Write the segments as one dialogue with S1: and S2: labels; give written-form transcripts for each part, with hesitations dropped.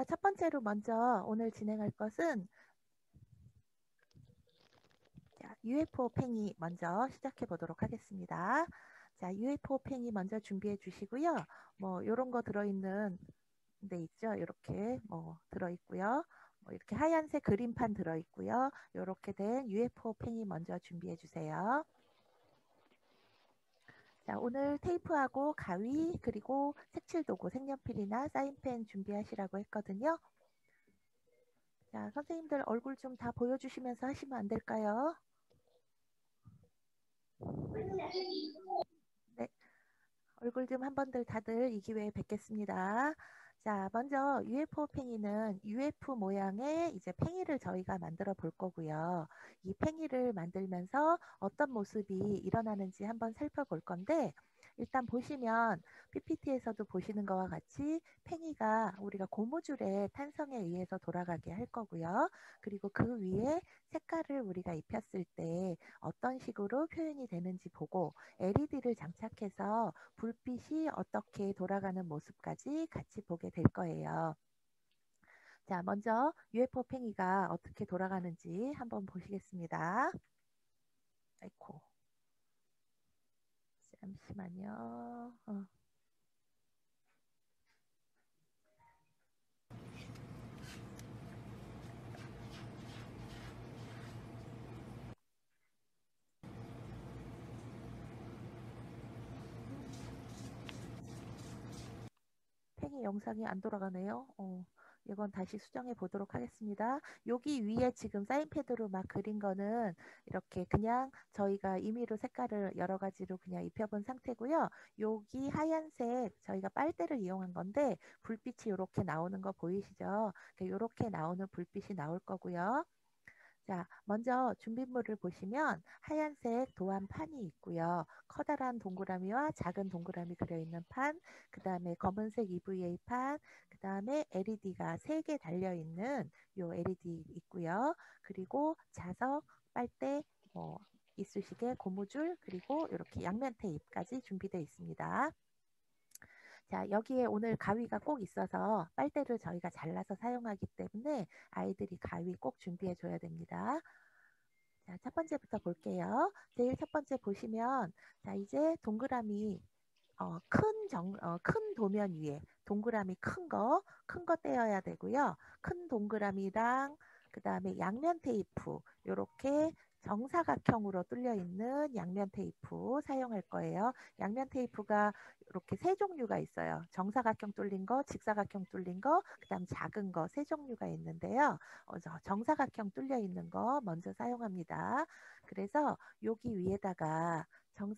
S1: 자, 첫 번째로 먼저 오늘 진행할 것은 UFO 팽이 먼저 시작해 보도록 하겠습니다. 자, UFO 팽이 먼저 준비해 주시고요. 뭐 이런 거 들어있는 데 있죠. 이렇게 뭐 들어있고요. 뭐 이렇게 하얀색 그림판 들어있고요. 이렇게 된 UFO 팽이 먼저 준비해 주세요. 자, 오늘 테이프하고 가위 그리고 색칠 도구, 색연필이나 사인펜 준비하시라고 했거든요. 자, 선생님들 얼굴 좀 다 보여주시면서 하시면 안 될까요? 네, 얼굴 좀 한 번들 다들 이 기회에 뵙겠습니다. 자, 먼저 UFO 팽이는 UFO 모양의 이제 팽이를 저희가 만들어 볼 거고요. 이 팽이를 만들면서 어떤 모습이 일어나는지 한번 살펴볼 건데, 일단 보시면 PPT에서도 보시는 것과 같이 팽이가 우리가 고무줄의 탄성에 의해서 돌아가게 할 거고요. 그리고 그 위에 색깔을 우리가 입혔을 때 어떤 식으로 표현이 되는지 보고 LED를 장착해서 불빛이 어떻게 돌아가는 모습까지 같이 보게 될 거예요. 자, 먼저 UFO 팽이가 어떻게 돌아가는지 한번 보시겠습니다. 아이고, 잠시만요. 팽이 영상이 안 돌아가네요. 이건 다시 수정해 보도록 하겠습니다. 여기 위에 지금 사인패드로 막 그린 거는 이렇게 그냥 저희가 임의로 색깔을 여러 가지로 그냥 입혀본 상태고요. 여기 하얀색 저희가 빨대를 이용한 건데 불빛이 이렇게 나오는 거 보이시죠? 이렇게 나오는 불빛이 나올 거고요. 자, 먼저 준비물을 보시면 하얀색 도안판이 있고요. 커다란 동그라미와 작은 동그라미 그려있는 판, 그 다음에 검은색 EVA 판, 그 다음에 LED가 3개 달려있는 요 LED 있고요. 그리고 자석, 빨대, 뭐 이쑤시개, 고무줄, 그리고 이렇게 양면 테이프까지 준비되어 있습니다. 자, 여기에 오늘 가위가 꼭 있어서 빨대를 저희가 잘라서 사용하기 때문에 아이들이 가위 꼭 준비해 줘야 됩니다. 자, 첫 번째부터 볼게요. 제일 첫 번째 보시면, 자, 이제 동그라미, 큰 도면 위에 동그라미 큰 거 떼어야 되고요. 큰 동그라미랑 그 다음에 양면 테이프, 요렇게 정사각형으로 뚫려 있는 양면 테이프 사용할 거예요. 양면 테이프가 이렇게 세 종류가 있어요. 정사각형 뚫린 거, 직사각형 뚫린 거, 그 다음 작은 거 세 종류가 있는데요. 정사각형 뚫려 있는 거 먼저 사용합니다. 그래서 여기 위에다가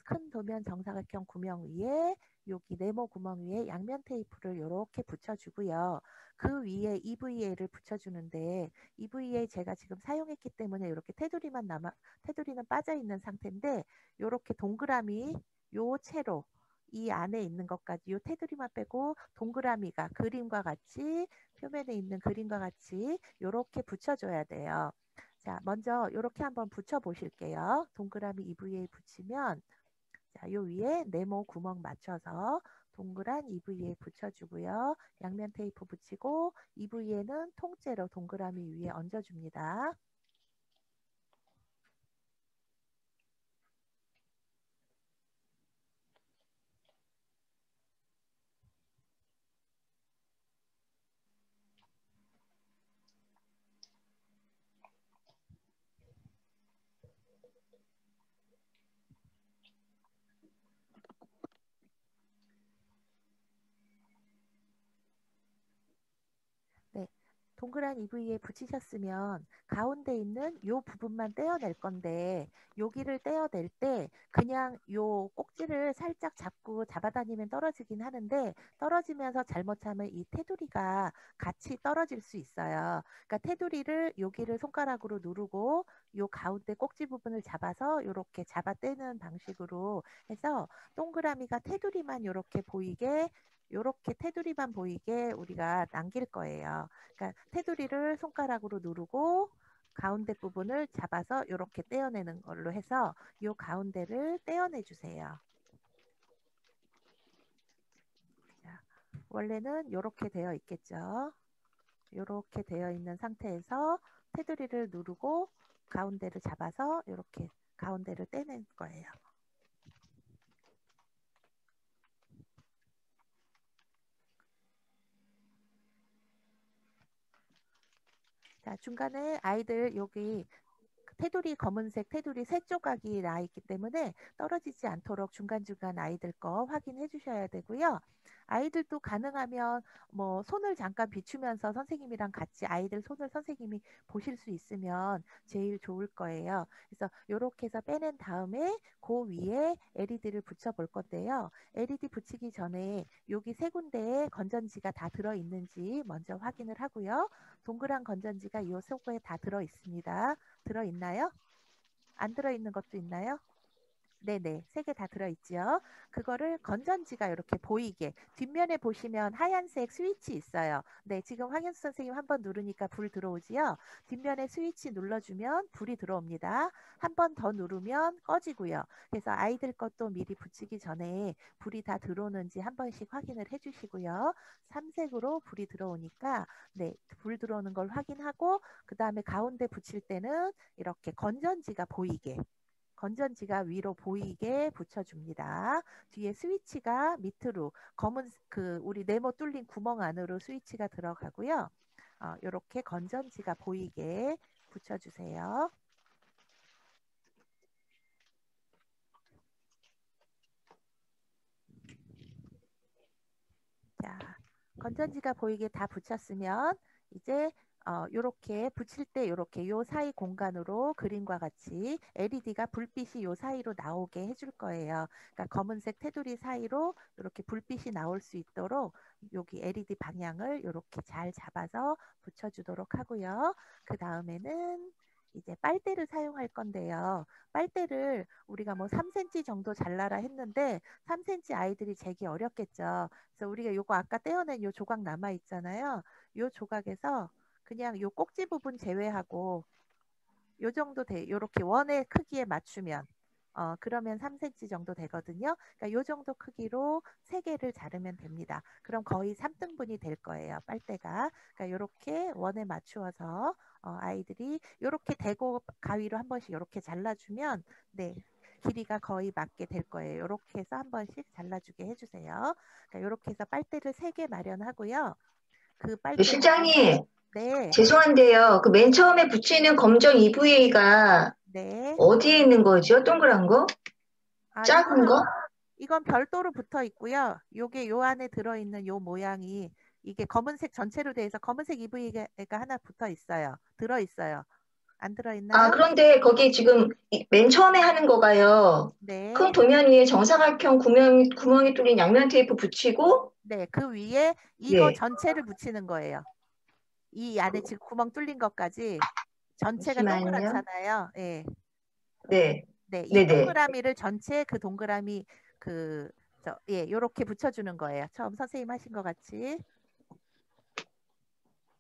S1: 큰 도면 정사각형 구멍 위에 여기 네모 구멍 위에 양면 테이프를 이렇게 붙여주고요. 그 위에 EVA를 붙여주는데 EVA 제가 지금 사용했기 때문에 이렇게 테두리는 빠져 있는 상태인데 이렇게 동그라미 요 채로 이 안에 있는 것까지 요 테두리만 빼고 동그라미가 그림과 같이 표면에 있는 그림과 같이 이렇게 붙여줘야 돼요. 자, 먼저 이렇게 한번 붙여 보실게요. 동그라미 EVA 붙이면 자, 요 위에 네모 구멍 맞춰서 동그란 EVA 붙여주고요. 양면 테이프 붙이고 EVA는 통째로 동그라미 위에 얹어줍니다. 네. 동그란 EVA에 붙이셨으면 가운데 있는 요 부분만 떼어낼 건데 여기를 떼어낼 때 그냥 요 꼭지를 살짝 잡고 잡아다니면 떨어지긴 하는데 떨어지면서 잘못하면 이 테두리가 같이 떨어질 수 있어요. 그러니까 테두리를 여기를 손가락으로 누르고 요 가운데 꼭지 부분을 잡아서 이렇게 잡아 떼는 방식으로 해서 동그라미가 테두리만 이렇게 보이게 요렇게 테두리만 보이게 우리가 남길 거예요. 그러니까 테두리를 손가락으로 누르고 가운데 부분을 잡아서 이렇게 떼어내는 걸로 해서 이 가운데를 떼어내 주세요. 자, 원래는 이렇게 되어 있겠죠. 이렇게 되어 있는 상태에서 테두리를 누르고 가운데를 잡아서 이렇게 가운데를 떼낼 거예요. 자, 중간에 아이들 여기 테두리 검은색 테두리 세 조각이 나 있기 때문에 떨어지지 않도록 중간중간 아이들 거 확인해 주셔야 되고요. 아이들도 가능하면 뭐 손을 잠깐 비추면서 선생님이랑 같이 아이들 손을 선생님이 보실 수 있으면 제일 좋을 거예요. 그래서 이렇게 해서 빼낸 다음에 그 위에 LED를 붙여 볼 건데요. LED 붙이기 전에 여기 세 군데에 건전지가 다 들어 있는지 먼저 확인을 하고요. 동그란 건전지가 이 속에 다 들어 있습니다. 들어 있나요? 안 들어 있는 것도 있나요? 네네, 세 개 다 들어있죠. 그거를 건전지가 이렇게 보이게 뒷면에 보시면 하얀색 스위치 있어요. 네, 지금 황현수 선생님 한번 누르니까 불 들어오지요. 뒷면에 스위치 눌러주면 불이 들어옵니다. 한 번 더 누르면 꺼지고요. 그래서 아이들 것도 미리 붙이기 전에 불이 다 들어오는지 한 번씩 확인을 해주시고요. 삼색으로 불이 들어오니까 네, 불 들어오는 걸 확인하고 그 다음에 가운데 붙일 때는 이렇게 건전지가 보이게 건전지가 위로 보이게 붙여줍니다. 뒤에 스위치가 밑으로 검은 그 우리 네모 뚫린 구멍 안으로 스위치가 들어가고요. 이렇게 건전지가 보이게 붙여주세요. 자, 건전지가 보이게 다 붙였으면 이제 요렇게 붙일 때 요렇게 요 사이 공간으로 그림과 같이 LED가 불빛이 요 사이로 나오게 해줄 거예요. 그러니까 검은색 테두리 사이로 이렇게 불빛이 나올 수 있도록 여기 LED 방향을 이렇게 잘 잡아서 붙여주도록 하고요. 그 다음에는 이제 빨대를 사용할 건데요. 빨대를 우리가 뭐 3cm 정도 잘라라 했는데 3cm 아이들이 재기 어렵겠죠. 그래서 우리가 요거 아까 떼어낸 요 조각 남아 있잖아요. 요 조각에서 그냥 요 꼭지 부분 제외하고 요 정도 요렇게 원의 크기에 맞추면 그러면 3cm 정도 되거든요. 그러니까 요 정도 크기로 3개를 자르면 됩니다. 그럼 거의 3등분이 될 거예요. 빨대가. 그러니까 요렇게 원에 맞추어서 아이들이 요렇게 대고 가위로 한 번씩 요렇게 잘라주면 네. 길이가 거의 맞게 될 거예요. 이렇게 해서 한 번씩 잘라주게 해주세요. 그러니까 이렇게 해서 빨대를 3개 마련하고요. 그 빨대
S2: 실장님,
S1: 네,
S2: 죄송한데요. 그 맨 처음에 붙이는 검정 EVA가
S1: 네.
S2: 어디에 있는 거죠? 동그란 거? 작은 거?
S1: 이건 별도로 붙어 있고요. 요게 요 안에 들어있는 요 모양이 이게 검은색 전체로 돼 있어 검은색 EVA가 하나 붙어 있어요. 들어 있어요. 안 들어
S2: 아,
S1: 있나요?
S2: 그런데 거기 지금 맨 처음에 하는 거가요. 큰
S1: 네.
S2: 도면 위에 정사각형 구멍이 뚫린 양면 테이프 붙이고,
S1: 네, 그 위에 이거
S2: 네.
S1: 전체를 붙이는 거예요. 이 안에 지금 구멍 뚫린 것까지 전체가
S2: 잠시만요.
S1: 동그랗잖아요. 예.
S2: 네.
S1: 네, 이
S2: 네네.
S1: 동그라미를 전체 그 동그라미 예, 요렇게 붙여주는 거예요. 처음 선생님 하신 것 같이.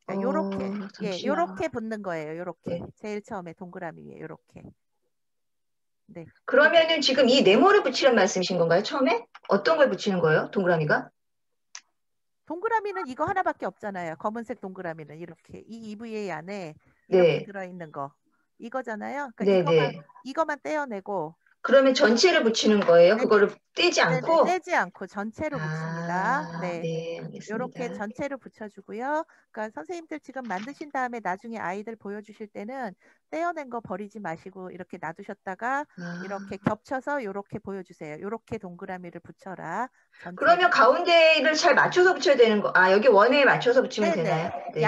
S1: 그러니까 요렇게, 예,
S2: 잠시만요.
S1: 요렇게 붙는 거예요. 요렇게.
S2: 네.
S1: 제일 처음에 동그라미 위에 요렇게. 네.
S2: 그러면은 지금 이 네모를 붙이란 말씀이신 건가요? 처음에? 어떤 걸 붙이는 거예요? 동그라미가?
S1: 동그라미는 이거 하나밖에 없잖아요. 검은색 동그라미는 이렇게. 이 EVA 안에 이렇게
S2: 네.
S1: 들어있는 거. 이거잖아요. 그러니까
S2: 네네.
S1: 이거만 떼어내고
S2: 그러면 전체를 붙이는 거예요?
S1: 네네.
S2: 그거를 떼지
S1: 네네.
S2: 않고?
S1: 떼지 않고 전체로 붙입니다.
S2: 아,
S1: 네.
S2: 네,
S1: 요렇게
S2: 알겠습니다.
S1: 전체로 붙여주고요. 그러니까 선생님들 지금 만드신 다음에 나중에 아이들 보여주실 때는 떼어낸 거 버리지 마시고 이렇게 놔두셨다가 이렇게
S2: 아,
S1: 겹쳐서 요렇게 보여주세요. 요렇게 동그라미를 붙여라.
S2: 그러면
S1: 전체를.
S2: 가운데를 잘 맞춰서 붙여야 되는 거. 아, 여기 원에 맞춰서 붙이면
S1: 네네.
S2: 되나요? 네.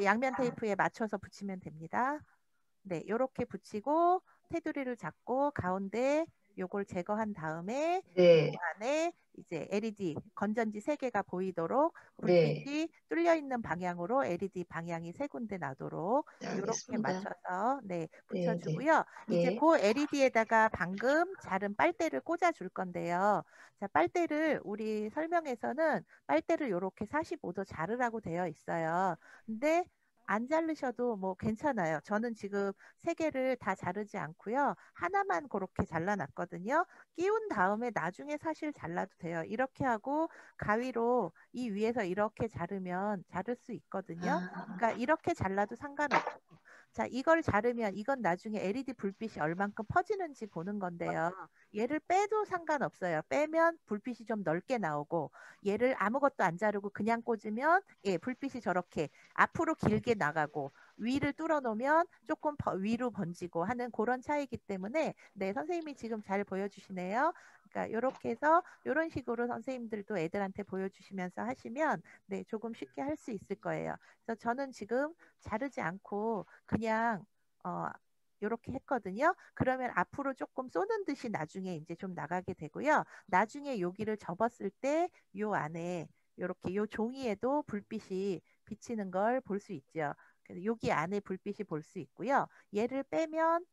S1: 양면 테이프에 맞춰서 붙이면 됩니다. 네, 요렇게 붙이고 테두리를 잡고 가운데 요걸 제거한 다음에 요
S2: 네.
S1: 안에 이제 LED 건전지 3개가 보이도록
S2: 네.
S1: 불빛이 뚫려 있는 방향으로 LED 방향이 3군데 나도록
S2: 네,
S1: 요렇게
S2: 알겠습니다.
S1: 맞춰서 네,
S2: 네, 네.
S1: 붙여주고요. 이제
S2: 네.
S1: 그 LED에다가 방금 자른 빨대를 꽂아 줄 건데요. 자, 빨대를 우리 설명에서는 빨대를 요렇게 45도 자르라고 되어 있어요. 근데 안 자르셔도 뭐 괜찮아요. 저는 지금 3개를 다 자르지 않고요. 하나만 그렇게 잘라놨거든요. 끼운 다음에 나중에 사실 잘라도 돼요. 이렇게 하고 가위로 이 위에서 이렇게 자르면 자를 수 있거든요.
S2: 아,
S1: 그러니까 이렇게 잘라도 상관없고. 자, 이걸 자르면 이건 나중에 LED 불빛이 얼만큼 퍼지는지 보는 건데요. 얘를 빼도 상관없어요. 빼면 불빛이 좀 넓게 나오고 얘를 아무것도 안 자르고 그냥 꽂으면 예, 불빛이 저렇게 앞으로 길게 나가고 위를 뚫어 놓으면 조금 위로 번지고 하는 그런 차이기 때문에 네, 선생님이 지금 잘 보여주시네요. 그러니까 이렇게 해서 이런 식으로 선생님들도 애들한테 보여주시면서 하시면 네, 조금 쉽게 할 수 있을 거예요. 그래서 저는 지금 자르지 않고 그냥 이렇게 했거든요. 그러면 앞으로 조금 쏘는 듯이 나중에 이제 좀 나가게 되고요. 나중에 여기를 접었을 때 요 안에 이렇게 요 종이에도 불빛이 비치는 걸 볼 수 있죠. 그래서 여기 안에 불빛이 볼 수 있고요. 얘를 빼면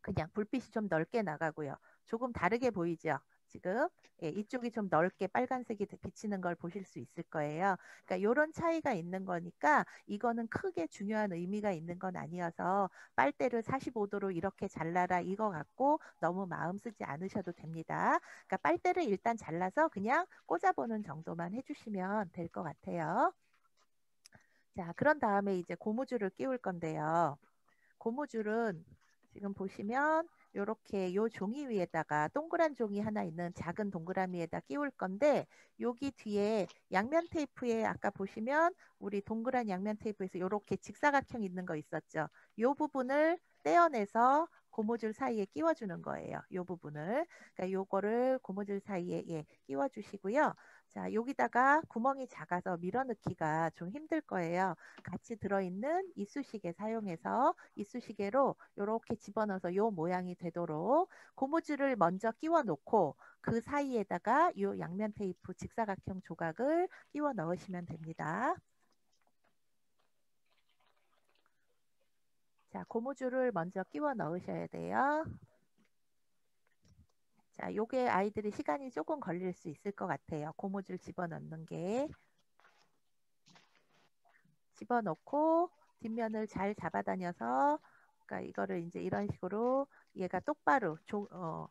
S1: 그냥 불빛이 좀 넓게 나가고요. 조금 다르게 보이죠? 지금 예, 이쪽이 좀 넓게 빨간색이 비치는 걸 보실 수 있을 거예요. 그러니까 이런 차이가 있는 거니까 이거는 크게 중요한 의미가 있는 건 아니어서 빨대를 45도로 이렇게 잘라라 이거 갖고 너무 마음 쓰지 않으셔도 됩니다. 그러니까 빨대를 일단 잘라서 그냥 꽂아보는 정도만 해주시면 될 것 같아요. 자, 그런 다음에 이제 고무줄을 끼울 건데요. 고무줄은 지금 보시면 이렇게 요 종이 위에다가 동그란 종이 하나 있는 작은 동그라미에다 끼울 건데 여기 뒤에 양면 테이프에 아까 보시면 우리 동그란 양면 테이프에서 이렇게 직사각형 있는 거 있었죠. 요 부분을 떼어내서 고무줄 사이에 끼워주는 거예요. 요 부분을. 그러니까 요거를 고무줄 사이에 예, 끼워주시고요. 자, 여기다가 구멍이 작아서 밀어넣기가 좀 힘들 거예요. 같이 들어있는 이쑤시개 사용해서 이쑤시개로 이렇게 집어넣어서 요 모양이 되도록 고무줄을 먼저 끼워 놓고 그 사이에다가 요 양면 테이프 직사각형 조각을 끼워 넣으시면 됩니다. 자, 고무줄을 먼저 끼워 넣으셔야 돼요. 자, 요게 아이들이 시간이 조금 걸릴 수 있을 것 같아요. 고무줄 집어넣는 게. 집어넣고 뒷면을 잘 잡아다녀서 그러니까 이거를 이제 이런 식으로 얘가 똑바로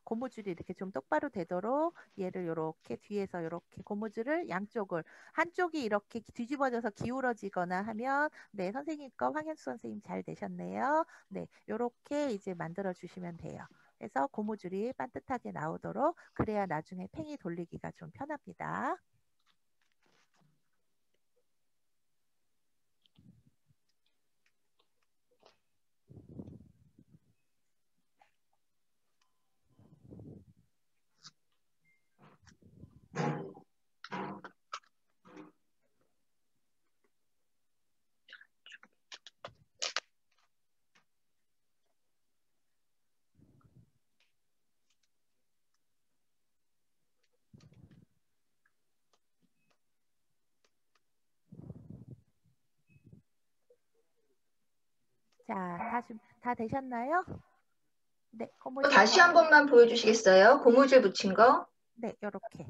S1: 고무줄이 이렇게 좀 똑바로 되도록 얘를 이렇게 뒤에서 이렇게 고무줄을 양쪽을 한쪽이 이렇게 뒤집어져서 기울어지거나 하면 네 선생님 거 황현수 선생님 잘 되셨네요. 네 이렇게 이제 만들어 주시면 돼요. 그래서 고무줄이 반듯하게 나오도록 그래야 나중에 팽이 돌리기가 좀 편합니다. 자, 다 되셨나요? 네,
S2: 또
S1: 고무줄
S2: 다시 한 번만 보여주시겠어요? 고무줄 붙인 거?
S1: 네, 이렇게.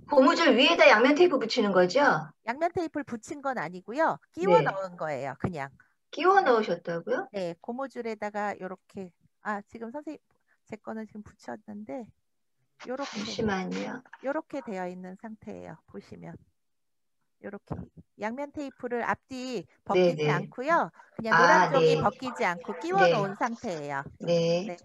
S2: 고무줄 위에다 양면 테이프 붙이는 거죠?
S1: 양면 테이프를 붙인 건 아니고요. 끼워
S2: 네.
S1: 넣은 거예요. 그냥.
S2: 끼워 넣으셨다고요?
S1: 네, 고무줄에다가 이렇게 지금 선생님 제 거는 지금 붙였는데 요렇게
S2: 잠시만요.
S1: 요렇게 되어 있는 상태예요. 보시면. 요렇게 양면 테이프를 앞뒤 벗기지
S2: 네네.
S1: 않고요. 그냥 노란
S2: 아,
S1: 쪽이
S2: 네.
S1: 벗기지 않고 끼워
S2: 네.
S1: 놓은 상태예요.
S2: 네.
S1: 네.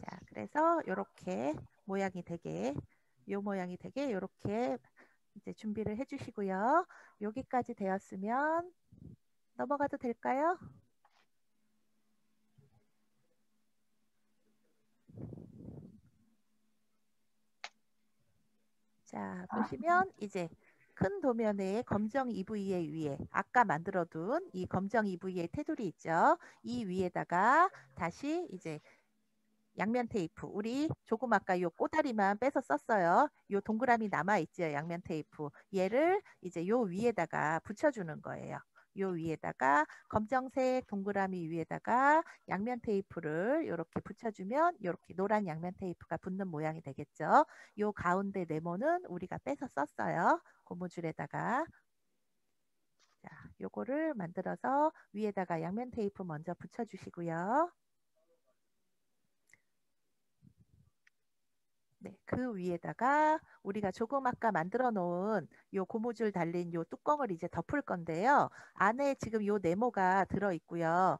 S1: 자, 그래서 요렇게 모양이 되게 요 모양이 되게 요렇게 이제 준비를 해 주시고요. 여기까지 되었으면 넘어가도 될까요? 자, 보시면 이제 큰 도면에 검정 EVA 위에 아까 만들어둔 이 검정 EVA 테두리 있죠. 이 위에다가 다시 이제 양면 테이프 우리 조금 아까 요 꼬다리만 빼서 썼어요. 요 동그라미 남아 있죠. 양면 테이프 얘를 이제 요 위에다가 붙여주는 거예요. 요 위에다가 검정색 동그라미 위에다가 양면 테이프를 이렇게 붙여주면 이렇게 노란 양면 테이프가 붙는 모양이 되겠죠. 요 가운데 네모는 우리가 빼서 썼어요. 고무줄에다가. 자, 요거를 만들어서 위에다가 양면 테이프 먼저 붙여주시고요. 네, 그 위에다가 우리가 조금 아까 만들어 놓은 요 고무줄 달린 요 뚜껑을 이제 덮을 건데요. 안에 지금 요 네모가 들어 있고요.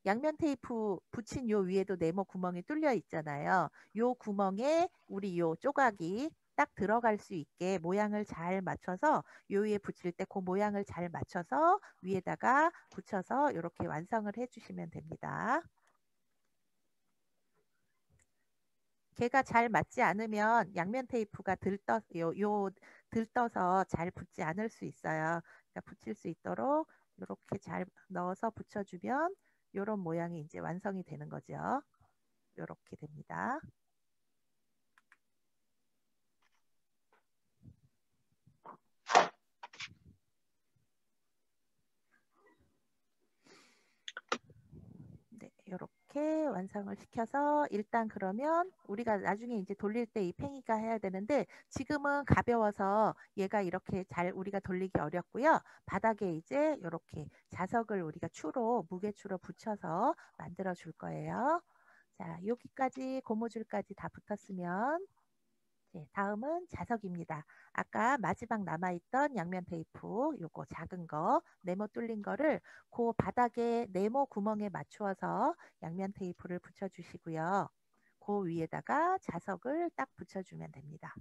S1: 양면 테이프 붙인 요 위에도 네모 구멍이 뚫려 있잖아요. 요 구멍에 우리 요 조각이 딱 들어갈 수 있게 모양을 잘 맞춰서 요 위에 붙일 때 그 모양을 잘 맞춰서 위에다가 붙여서 이렇게 완성을 해주시면 됩니다. 걔가 잘 맞지 않으면 양면 테이프가 들떠서 잘 붙지 않을 수 있어요. 그러니까 붙일 수 있도록 이렇게 잘 넣어서 붙여주면 이런 모양이 이제 완성이 되는 거죠. 이렇게 됩니다. 네, 이렇게 완성을 시켜서 일단 그러면 우리가 나중에 이제 돌릴 때 이 팽이가 해야 되는데 지금은 가벼워서 얘가 이렇게 잘 우리가 돌리기 어렵고요. 바닥에 이제 이렇게 자석을 우리가 무게추로 붙여서 만들어 줄 거예요. 자, 여기까지 고무줄까지 다 붙었으면 네, 다음은 자석입니다. 아까 마지막 남아있던 양면 테이프, 요거 작은 거, 네모 뚫린 거를 그 바닥에 네모 구멍에 맞추어서 양면 테이프를 붙여주시고요. 그 위에다가 자석을 딱 붙여주면 됩니다.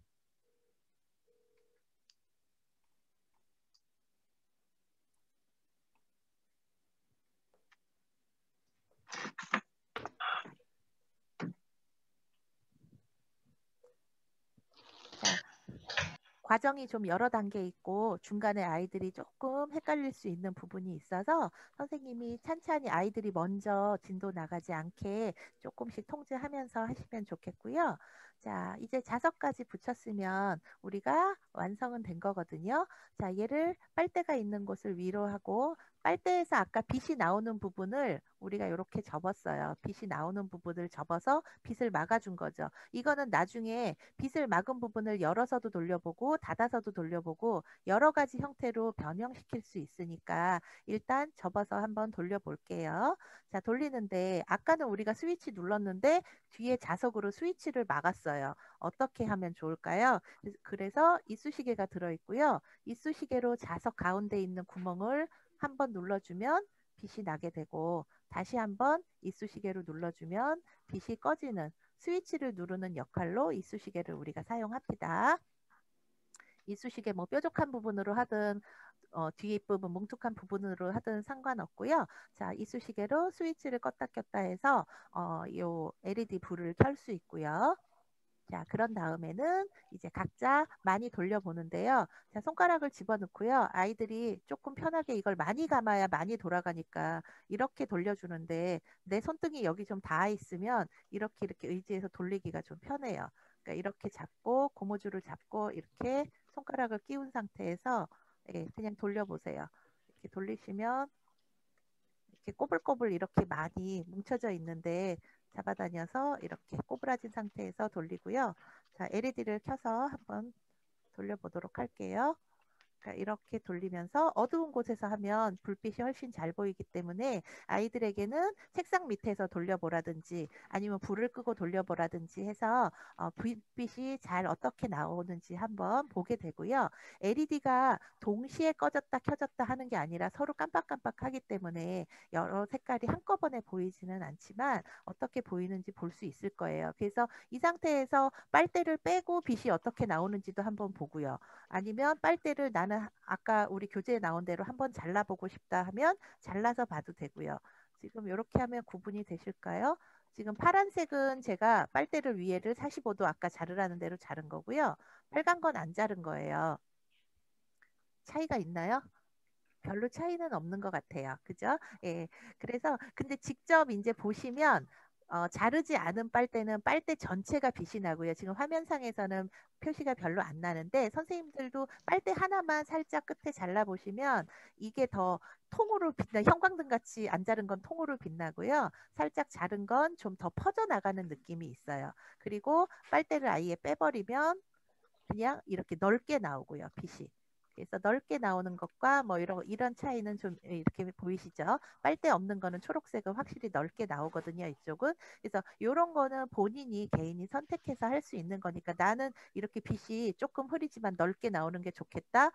S1: 자, 과정이 좀 여러 단계 있고 중간에 아이들이 조금 헷갈릴 수 있는 부분이 있어서 선생님이 찬찬히 아이들이 먼저 진도 나가지 않게 조금씩 통제하면서 하시면 좋겠고요. 자, 이제 자석까지 붙였으면 우리가 완성은 된 거거든요. 자, 얘를 빨대가 있는 곳을 위로 하고 빨대에서 아까 빛이 나오는 부분을 우리가 이렇게 접었어요. 빛이 나오는 부분을 접어서 빛을 막아준 거죠. 이거는 나중에 빛을 막은 부분을 열어서도 돌려보고 닫아서도 돌려보고 여러 가지 형태로 변형시킬 수 있으니까 일단 접어서 한번 돌려볼게요. 자, 돌리는데 아까는 우리가 스위치 눌렀는데 뒤에 자석으로 스위치를 막았어요. 어떻게 하면 좋을까요? 그래서 이쑤시개가 들어있고요. 이쑤시개로 자석 가운데 있는 구멍을 한번 눌러주면 빛이 나게 되고 다시 한번 이쑤시개로 눌러주면 빛이 꺼지는 스위치를 누르는 역할로 이쑤시개를 우리가 사용합니다. 이쑤시개 뭐 뾰족한 부분으로 하든 뒷부분 뭉툭한 부분으로 하든 상관없고요. 자, 이쑤시개로 스위치를 껐다 켰다 해서 요 LED 불을 켤 수 있고요. 자, 그런 다음에는 이제 각자 많이 돌려보는데요. 자, 손가락을 집어넣고요. 아이들이 조금 편하게 이걸 많이 감아야 많이 돌아가니까 이렇게 돌려주는데 내 손등이 여기 좀 닿아 있으면 이렇게 의지해서 돌리기가 좀 편해요. 그러니까 이렇게 잡고 고무줄을 잡고 이렇게 손가락을 끼운 상태에서 예, 그냥 돌려보세요. 이렇게 돌리시면 이렇게 꼬불꼬불 이렇게 많이 뭉쳐져 있는데 잡아다녀서 이렇게 꼬부라진 상태에서 돌리고요. 자, LED를 켜서 한번 돌려보도록 할게요. 그러니까 이렇게 돌리면서 어두운 곳에서 하면 불빛이 훨씬 잘 보이기 때문에 아이들에게는 책상 밑에서 돌려보라든지 아니면 불을 끄고 돌려보라든지 해서 불빛이 잘 어떻게 나오는지 한번 보게 되고요. LED가 동시에 꺼졌다 켜졌다 하는 게 아니라 서로 깜빡깜빡하기 때문에 여러 색깔이 한꺼번에 보이지는 않지만 어떻게 보이는지 볼 수 있을 거예요. 그래서 이 상태에서 빨대를 빼고 빛이 어떻게 나오는지도 한번 보고요. 아니면 빨대를 나는 아까 우리 교재에 나온 대로 한번 잘라보고 싶다 하면 잘라서 봐도 되고요. 지금 이렇게 하면 구분이 되실까요? 지금 파란색은 제가 빨대를 위에를 45도 아까 자르라는 대로 자른 거고요. 빨간 건 안 자른 거예요. 차이가 있나요? 별로 차이는 없는 것 같아요. 그죠? 예. 그래서 근데 직접 이제 보시면 자르지 않은 빨대는 빨대 전체가 빛이 나고요. 지금 화면상에서는 표시가 별로 안 나는데 선생님들도 빨대 하나만 살짝 끝에 잘라보시면 이게 더 통으로 빛나, 형광등 같이 안 자른 건 통으로 빛나고요. 살짝 자른 건 좀 더 퍼져나가는 느낌이 있어요. 그리고 빨대를 아예 빼버리면 그냥 이렇게 넓게 나오고요, 빛이. 그래서 넓게 나오는 것과 뭐 이런 차이는 좀 이렇게 보이시죠? 빨대 없는 거는 초록색은 확실히 넓게 나오거든요, 이쪽은. 그래서 이런 거는 본인이 개인이 선택해서 할 수 있는 거니까 나는 이렇게 빛이 조금 흐리지만 넓게 나오는 게 좋겠다.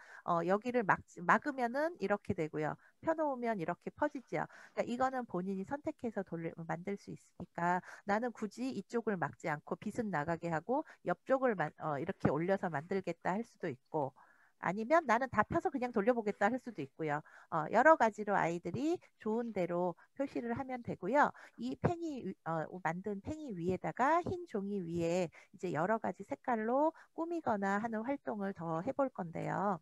S1: 여기를 막으면은 이렇게 되고요. 펴놓으면 이렇게 퍼지죠. 그러니까 이거는 본인이 선택해서 만들 수 있으니까 나는 굳이 이쪽을 막지 않고 빛은 나가게 하고 옆쪽을 이렇게 올려서 만들겠다 할 수도 있고 아니면 나는 다 펴서 그냥 돌려보겠다 할 수도 있고요. 여러 가지로 아이들이 좋은 대로 표시를 하면 되고요. 이 만든 팽이 위에다가 흰 종이 위에 이제 여러 가지 색깔로 꾸미거나 하는 활동을 더 해볼 건데요.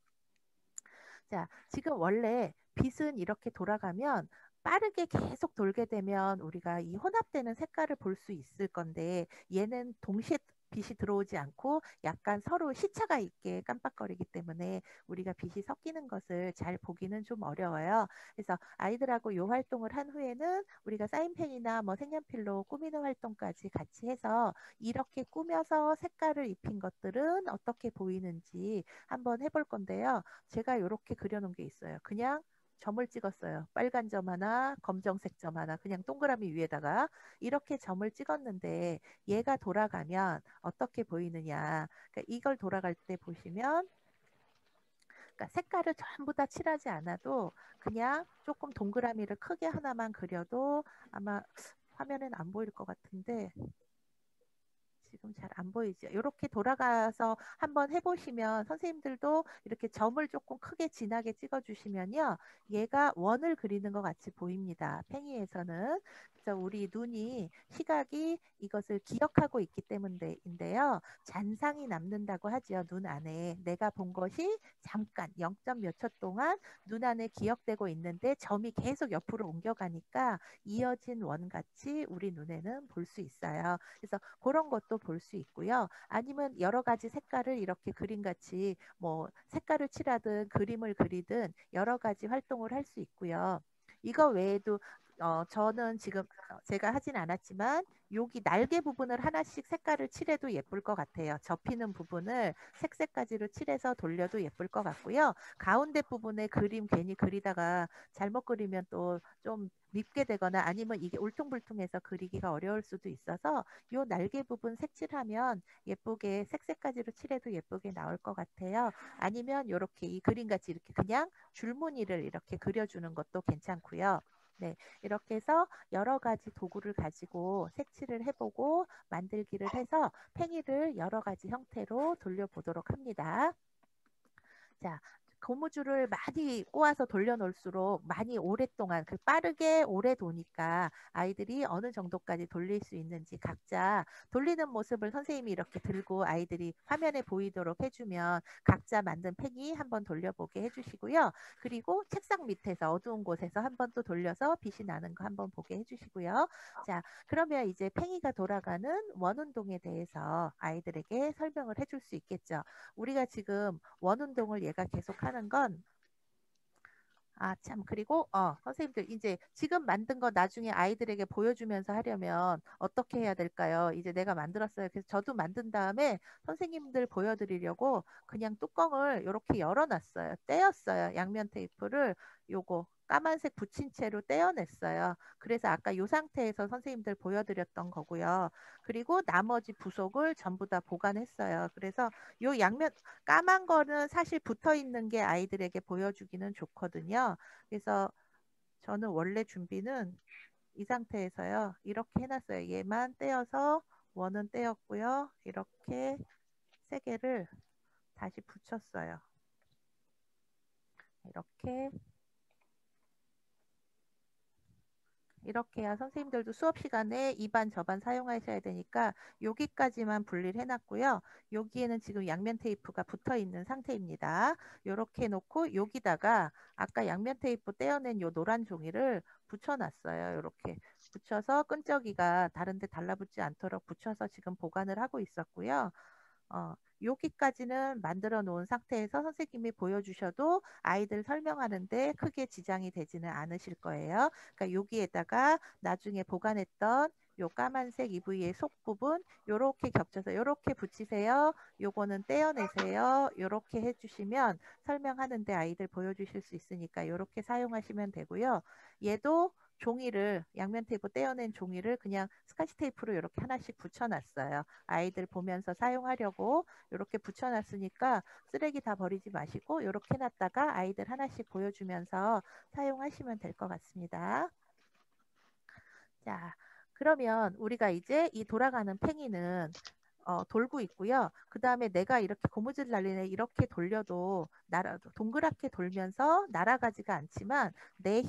S1: 자, 지금 원래 빛은 이렇게 돌아가면 빠르게 계속 돌게 되면 우리가 이 혼합되는 색깔을 볼 수 있을 건데 얘는 동시에 빛이 들어오지 않고 약간 서로 시차가 있게 깜빡거리기 때문에 우리가 빛이 섞이는 것을 잘 보기는 좀 어려워요. 그래서 아이들하고 이 활동을 한 후에는 우리가 사인펜이나 뭐 색연필로 꾸미는 활동까지 같이 해서 이렇게 꾸며서 색깔을 입힌 것들은 어떻게 보이는지 한번 해볼 건데요. 제가 이렇게 그려놓은 게 있어요. 그냥 점을 찍었어요. 빨간 점 하나, 검정색 점 하나, 그냥 동그라미 위에다가 이렇게 점을 찍었는데 얘가 돌아가면 어떻게 보이느냐. 그러니까 이걸 돌아갈 때 보시면 그러니까 색깔을 전부 다 칠하지 않아도 그냥 조금 동그라미를 크게 하나만 그려도 아마 화면엔 안 보일 것 같은데 지금 잘 안 보이죠? 이렇게 돌아가서 한번 해보시면 선생님들도 이렇게 점을 조금 크게 진하게 찍어주시면요. 얘가 원을 그리는 것 같이 보입니다. 팽이에서는. 그래서 우리 눈이 시각이 이것을 기억하고 있기 때문인데요. 잔상이 남는다고 하죠. 눈 안에. 내가 본 것이 잠깐 0점 몇 초 동안 눈 안에 기억되고 있는데 점이 계속 옆으로 옮겨가니까 이어진 원같이 우리 눈에는 볼 수 있어요. 그래서 그런 것도 볼 수 있고요. 아니면 여러 가지 색깔을 이렇게 그림같이 뭐 색깔을 칠하든 그림을 그리든 여러 가지 활동을 할 수 있고요. 이거 외에도 저는 지금 제가 하진 않았지만 여기 날개 부분을 하나씩 색깔을 칠해도 예쁠 것 같아요. 접히는 부분을 색색까지로 칠해서 돌려도 예쁠 것 같고요. 가운데 부분에 그림 괜히 그리다가 잘못 그리면 또 좀 밉게 되거나 아니면 이게 울퉁불퉁해서 그리기가 어려울 수도 있어서 요 날개 부분 색칠하면 예쁘게 색색까지로 칠해도 예쁘게 나올 것 같아요. 아니면 이렇게 이 그림같이 이렇게 그냥 줄무늬를 이렇게 그려주는 것도 괜찮고요. 네, 이렇게 해서 여러 가지 도구를 가지고 색칠을 해보고 만들기를 해서 팽이를 여러 가지 형태로 돌려보도록 합니다. 자, 고무줄을 많이 꼬아서 돌려놓을수록 많이 오랫동안 빠르게 오래 도니까 아이들이 어느 정도까지 돌릴 수 있는지 각자 돌리는 모습을 선생님이 이렇게 들고 아이들이 화면에 보이도록 해주면 각자 만든 팽이 한번 돌려보게 해주시고요. 그리고 책상 밑에서 어두운 곳에서 한번 또 돌려서 빛이 나는 거 한번 보게 해주시고요. 자, 그러면 이제 팽이가 돌아가는 원운동에 대해서 아이들에게 설명을 해줄 수 있겠죠. 우리가 지금 원운동을 얘가 계속 하는 건 참, 그리고, 선생님들, 이제 지금 만든 거 나중에 아이들에게 보여주면서 하려면 어떻게 해야 될까요? 이제 내가 만들었어요. 그래서 저도 만든 다음에 선생님들 보여드리려고 그냥 뚜껑을 이렇게 열어놨어요. 떼었어요. 양면 테이프를 요거 까만색 붙인 채로 떼어냈어요. 그래서 아까 이 상태에서 선생님들 보여드렸던 거고요. 그리고 나머지 부속을 전부 다 보관했어요. 그래서 요 양면, 까만 거는 사실 붙어 있는 게 아이들에게 보여주기는 좋거든요. 그래서 저는 원래 준비는 이 상태에서요. 이렇게 해놨어요. 얘만 떼어서 원은 떼었고요. 이렇게 세 개를 다시 붙였어요. 이렇게 이렇게 해야 선생님들도 수업 시간에 이 반 저 반 사용하셔야 되니까 여기까지만 분리를 해놨고요. 여기에는 지금 양면 테이프가 붙어 있는 상태입니다. 이렇게 놓고 여기다가 아까 양면 테이프 떼어낸 요 노란 종이를 붙여놨어요. 이렇게 붙여서 끈적이가 다른 데 달라붙지 않도록 붙여서 지금 보관을 하고 있었고요. 여기까지는 만들어 놓은 상태에서 선생님이 보여주셔도 아이들 설명하는데 크게 지장이 되지는 않으실 거예요. 그러니까 여기에다가 나중에 보관했던 요 까만색 EVA 속 부분 요렇게 겹쳐서 요렇게 붙이세요. 요거는 떼어내세요. 요렇게 해주시면 설명하는데 아이들 보여주실 수 있으니까 요렇게 사용하시면 되고요. 얘도 종이를 양면 테이프 떼어낸 종이를 그냥 스카치 테이프로 이렇게 하나씩 붙여놨어요. 아이들 보면서 사용하려고 이렇게 붙여놨으니까 쓰레기 다 버리지 마시고 이렇게 해놨다가 아이들 하나씩 보여주면서 사용하시면 될 것 같습니다. 자, 그러면 우리가 이제 이 돌아가는 팽이는 돌고 있고요. 그 다음에 내가 이렇게 고무줄 날리네 이렇게 돌려도 동그랗게 돌면서 날아가지가 않지만 내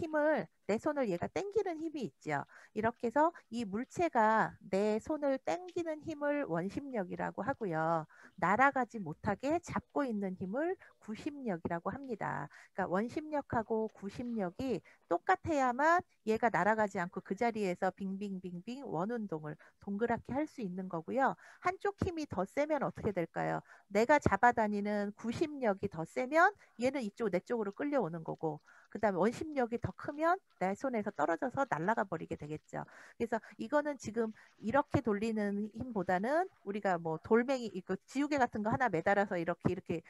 S1: 손을 얘가 당기는 힘이 있죠. 이렇게 해서 이 물체가 내 손을 당기는 힘을 원심력이라고 하고요. 날아가지 못하게 잡고 있는 힘을 구심력이라고 합니다. 그러니까 원심력하고 구심력이 똑같아야만 얘가 날아가지 않고 그 자리에서 빙빙빙빙 원운동을 동그랗게 할 수 있는 거고요. 한쪽 힘이 더 세면 어떻게 될까요? 내가 잡아다니는 구심력이 더 세면 얘는 이쪽 내 쪽으로 끌려오는 거고 그 다음에 원심력이 더 크면 내 손에서 떨어져서 날아가 버리게 되겠죠. 그래서 이거는 지금 이렇게 돌리는 힘보다는 우리가 뭐 돌멩이 이거 지우개 같은 거 하나 매달아서 이렇게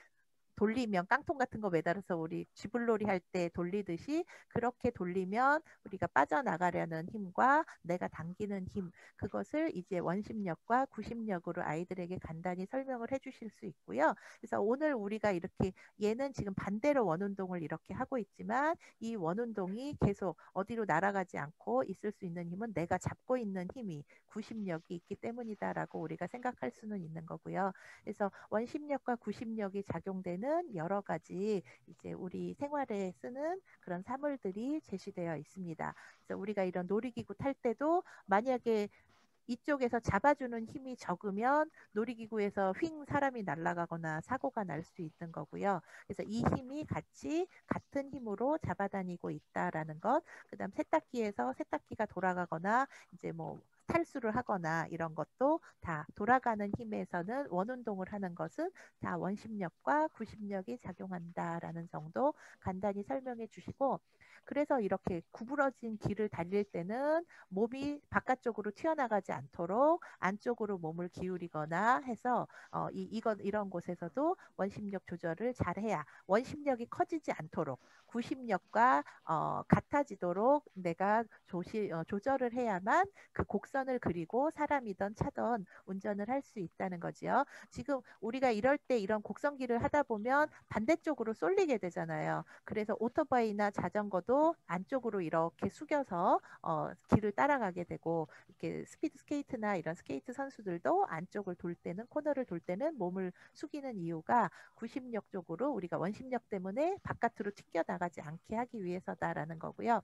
S1: 돌리면 깡통 같은 거 매달아서 우리 쥐불놀이 할 때 돌리듯이 그렇게 돌리면 우리가 빠져나가려는 힘과 내가 당기는 힘 그것을 이제 원심력과 구심력으로 아이들에게 간단히 설명을 해주실 수 있고요. 그래서 오늘 우리가 이렇게 얘는 지금 반대로 원운동을 이렇게 하고 있지만 이 원운동이 계속 어디로 날아가지 않고 있을 수 있는 힘은 내가 잡고 있는 힘이 구심력이 있기 때문이다라고 우리가 생각할 수는 있는 거고요. 그래서 원심력과 구심력이 작용되는 여러 가지 이제 우리 생활에 쓰는 그런 사물들이 제시되어 있습니다. 그래서 우리가 이런 놀이기구 탈 때도 만약에 이쪽에서 잡아주는 힘이 적으면 놀이기구에서 휙 사람이 날아가거나 사고가 날 수 있는 거고요. 그래서 이 힘이 같은 힘으로 잡아다니고 있다라는 것. 그다음 세탁기에서 세탁기가 돌아가거나 이제 뭐 탈수를 하거나 이런 것도 다 돌아가는 힘에서는 원운동을 하는 것은 다 원심력과 구심력이 작용한다라는 정도 간단히 설명해 주시고 그래서 이렇게 구부러진 길을 달릴 때는 몸이 바깥쪽으로 튀어나가지 않도록 안쪽으로 몸을 기울이거나 해서 이런 곳에서도 원심력 조절을 잘해야 원심력이 커지지 않도록 구심력과 같아지도록 내가 조절을 해야만 그 곡선을 그리고 사람이든 차든 운전을 할 수 있다는 거지요. 지금 우리가 이럴 때 이런 곡선길을 하다 보면 반대쪽으로 쏠리게 되잖아요. 그래서 오토바이나 자전거도 안쪽으로 이렇게 숙여서 길을 따라가게 되고 이렇게 스피드 스케이트나 이런 스케이트 선수들도 안쪽을 돌 때는 코너를 돌 때는 몸을 숙이는 이유가 구심력 쪽으로 우리가 원심력 때문에 바깥으로 튕겨 나가지 않게 하기 위해서다라는 거고요.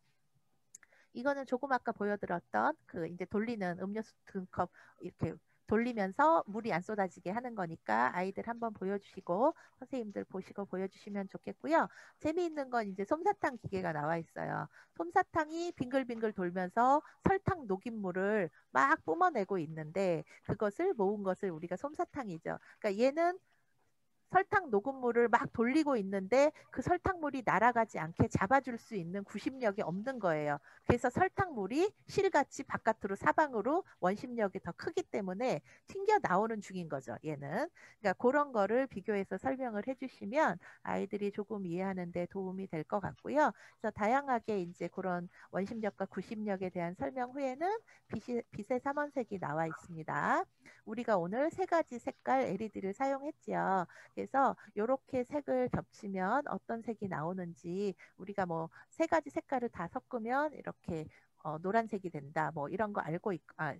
S1: 이거는 조금 아까 보여드렸던 그 이제 돌리는 음료수 등컵 이렇게 돌리면서 물이 안 쏟아지게 하는 거니까 아이들 한번 보여주시고 선생님들 보시고 보여주시면 좋겠고요. 재미있는 건 이제 솜사탕 기계가 나와 있어요. 솜사탕이 빙글빙글 돌면서 설탕 녹인 물을 막 뿜어내고 있는데 그것을 모은 것을 우리가 솜사탕이죠. 그러니까 얘는 설탕 녹은 물을 막 돌리고 있는데 그 설탕물이 날아가지 않게 잡아줄 수 있는 구심력이 없는 거예요. 그래서 설탕물이 실같이 바깥으로 사방으로 원심력이 더 크기 때문에 튕겨 나오는 중인 거죠. 얘는. 그러니까 그런 거를 비교해서 설명을 해주시면 아이들이 조금 이해하는 데 도움이 될 것 같고요. 그래서 다양하게 이제 그런 원심력과 구심력에 대한 설명 후에는 빛의 삼원색이 나와 있습니다. 우리가 오늘 세 가지 색깔 LED를 사용했지요. 그래서 이렇게 색을 겹치면 어떤 색이 나오는지 우리가 뭐 세 가지 색깔을 다 섞으면 이렇게 노란색이 된다. 뭐 이런 거 알고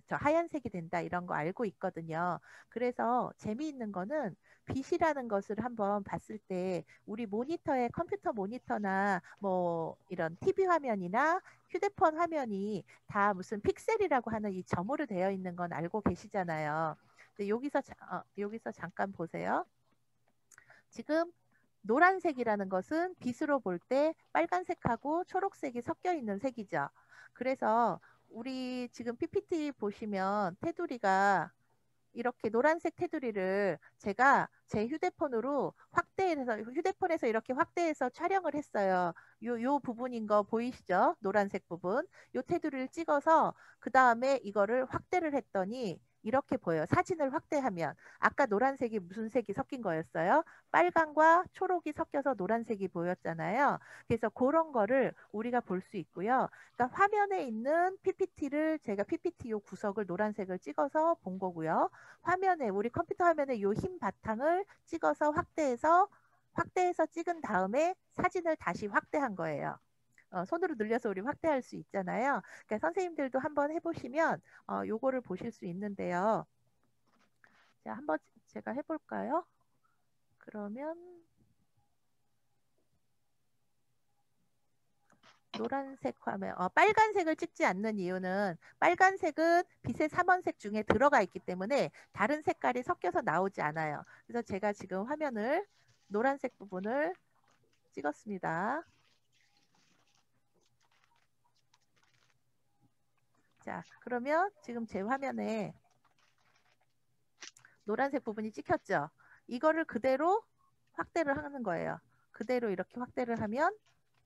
S1: 저 하얀색이 된다. 이런 거 알고 있거든요. 그래서 재미있는 거는 빛이라는 것을 한번 봤을 때 우리 모니터에 컴퓨터 모니터나 뭐 이런 TV 화면이나 휴대폰 화면이 다 무슨 픽셀이라고 하는 이 점으로 되어 있는 건 알고 계시잖아요. 근데 여기서 잠깐 보세요. 지금 노란색이라는 것은 빛으로 볼 때 빨간색하고 초록색이 섞여 있는 색이죠. 그래서 우리 지금 PPT 보시면 테두리가 이렇게 노란색 테두리를 제가 제 휴대폰에서 이렇게 확대해서 촬영을 했어요. 요 부분인 거 보이시죠? 노란색 부분. 요 테두리를 찍어서 그 다음에 이거를 확대를 했더니 이렇게 보여요. 사진을 확대하면. 아까 노란색이 무슨 색이 섞인 거였어요? 빨강과 초록이 섞여서 노란색이 보였잖아요. 그래서 그런 거를 우리가 볼 수 있고요. 그러니까 화면에 있는 PPT를 제가 PPT 요 구석을 노란색을 찍어서 본 거고요. 우리 컴퓨터 화면에 요 흰 바탕을 찍어서 확대해서 찍은 다음에 사진을 다시 확대한 거예요. 손으로 늘려서 우리 확대할 수 있잖아요. 그러니까 선생님들도 한번 해보시면 요거를 보실 수 있는데요. 자, 한번 제가 해볼까요? 그러면 노란색 화면, 빨간색을 찍지 않는 이유는 빨간색은 빛의 삼원색 중에 들어가 있기 때문에 다른 색깔이 섞여서 나오지 않아요. 그래서 제가 지금 화면을 노란색 부분을 찍었습니다. 자, 그러면 지금 제 화면에 노란색 부분이 찍혔죠? 이거를 그대로 확대를 하는 거예요. 그대로 이렇게 확대를 하면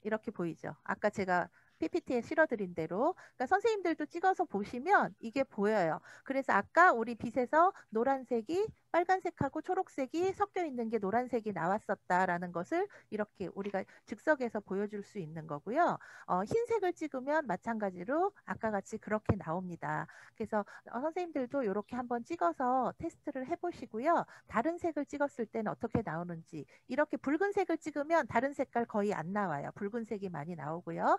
S1: 이렇게 보이죠. 아까 제가 PPT에 실어드린 대로. 그러니까 선생님들도 찍어서 보시면 이게 보여요. 그래서 아까 우리 빛에서 노란색이 빨간색하고 초록색이 섞여 있는 게 노란색이 나왔었다라는 것을 이렇게 우리가 즉석에서 보여줄 수 있는 거고요. 흰색을 찍으면 마찬가지로 아까 같이 그렇게 나옵니다. 그래서 선생님들도 이렇게 한번 찍어서 테스트를 해보시고요. 다른 색을 찍었을 때는 어떻게 나오는지 이렇게 붉은색을 찍으면 다른 색깔 거의 안 나와요. 붉은색이 많이 나오고요.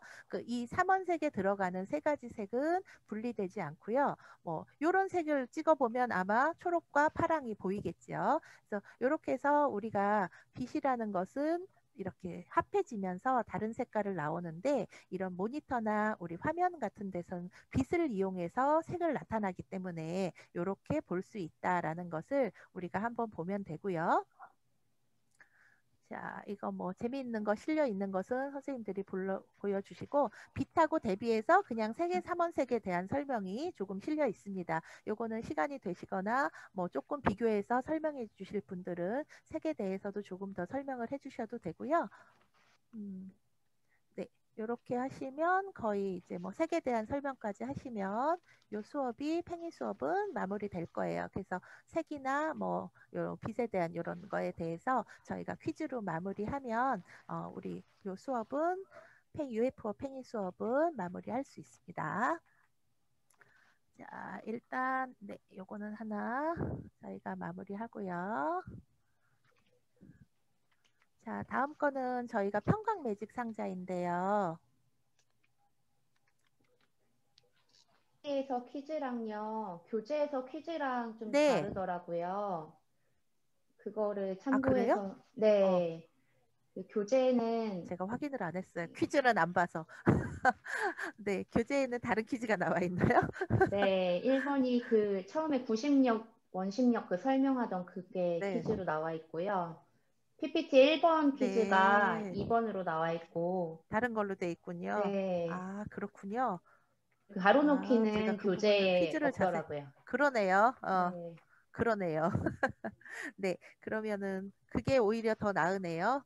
S1: 이 삼원색에 들어가는 세 가지 색은 분리되지 않고요. 뭐 이런 색을 찍어보면 아마 초록과 파랑이 보이겠죠. 그래서 이렇게 해서 우리가 빛이라는 것은 이렇게 합해지면서 다른 색깔을 나오는데 이런 모니터나 우리 화면 같은 데서는 빛을 이용해서 색을 나타나기 때문에 이렇게 볼 수 있다라는 것을 우리가 한번 보면 되고요. 자, 이거 뭐 재미있는 거 실려 있는 것은 선생님들이 보여주시고 빛하고 대비해서 그냥 색의 삼원색에 대한 설명이 조금 실려 있습니다. 요거는 시간이 되시거나 뭐 조금 비교해서 설명해 주실 분들은 색에 대해서도 조금 더 설명을 해 주셔도 되고요. 네, 이렇게 하시면 거의 이제 뭐 색에 대한 설명까지 하시면 요 수업이 팽이 수업은 마무리될 거예요. 그래서 색이나 뭐 요 빛에 대한 이런 거에 대해서 저희가 퀴즈로 마무리하면 우리 요 수업은 UFO 팽이 수업은 마무리할 수 있습니다. 자, 일단 네, 요거는 하나 저희가 마무리하고요. 자, 다음 거는 저희가 평강 매직 상자인데요.
S3: 에서 퀴즈랑요, 교재에서 퀴즈랑 좀
S1: 네.
S3: 다르더라고요. 그거를
S1: 아, 그래요?
S3: 참고해서, 네. 그 교재는
S1: 제가 확인을 안 했어요. 퀴즈는 안 봐서. 네, 교재에는 다른 퀴즈가 나와 있나요?
S3: 네, 1번이 그 처음에 구심력, 원심력 그 설명하던 그게
S1: 네.
S3: 퀴즈로 나와 있고요. PPT 1번 퀴즈가
S1: 네.
S3: 2번으로 나와 있고,
S1: 다른 걸로 돼 있군요.
S3: 네.
S1: 아, 그렇군요.
S3: 그
S1: 제가
S3: 가로놓기는
S1: 그 부분을
S3: 교재에
S1: 퀴즈를
S3: 없더라고요.
S1: 그러네요.
S3: 네.
S1: 그러네요. 네, 그러면은 그게 오히려 더 나으네요.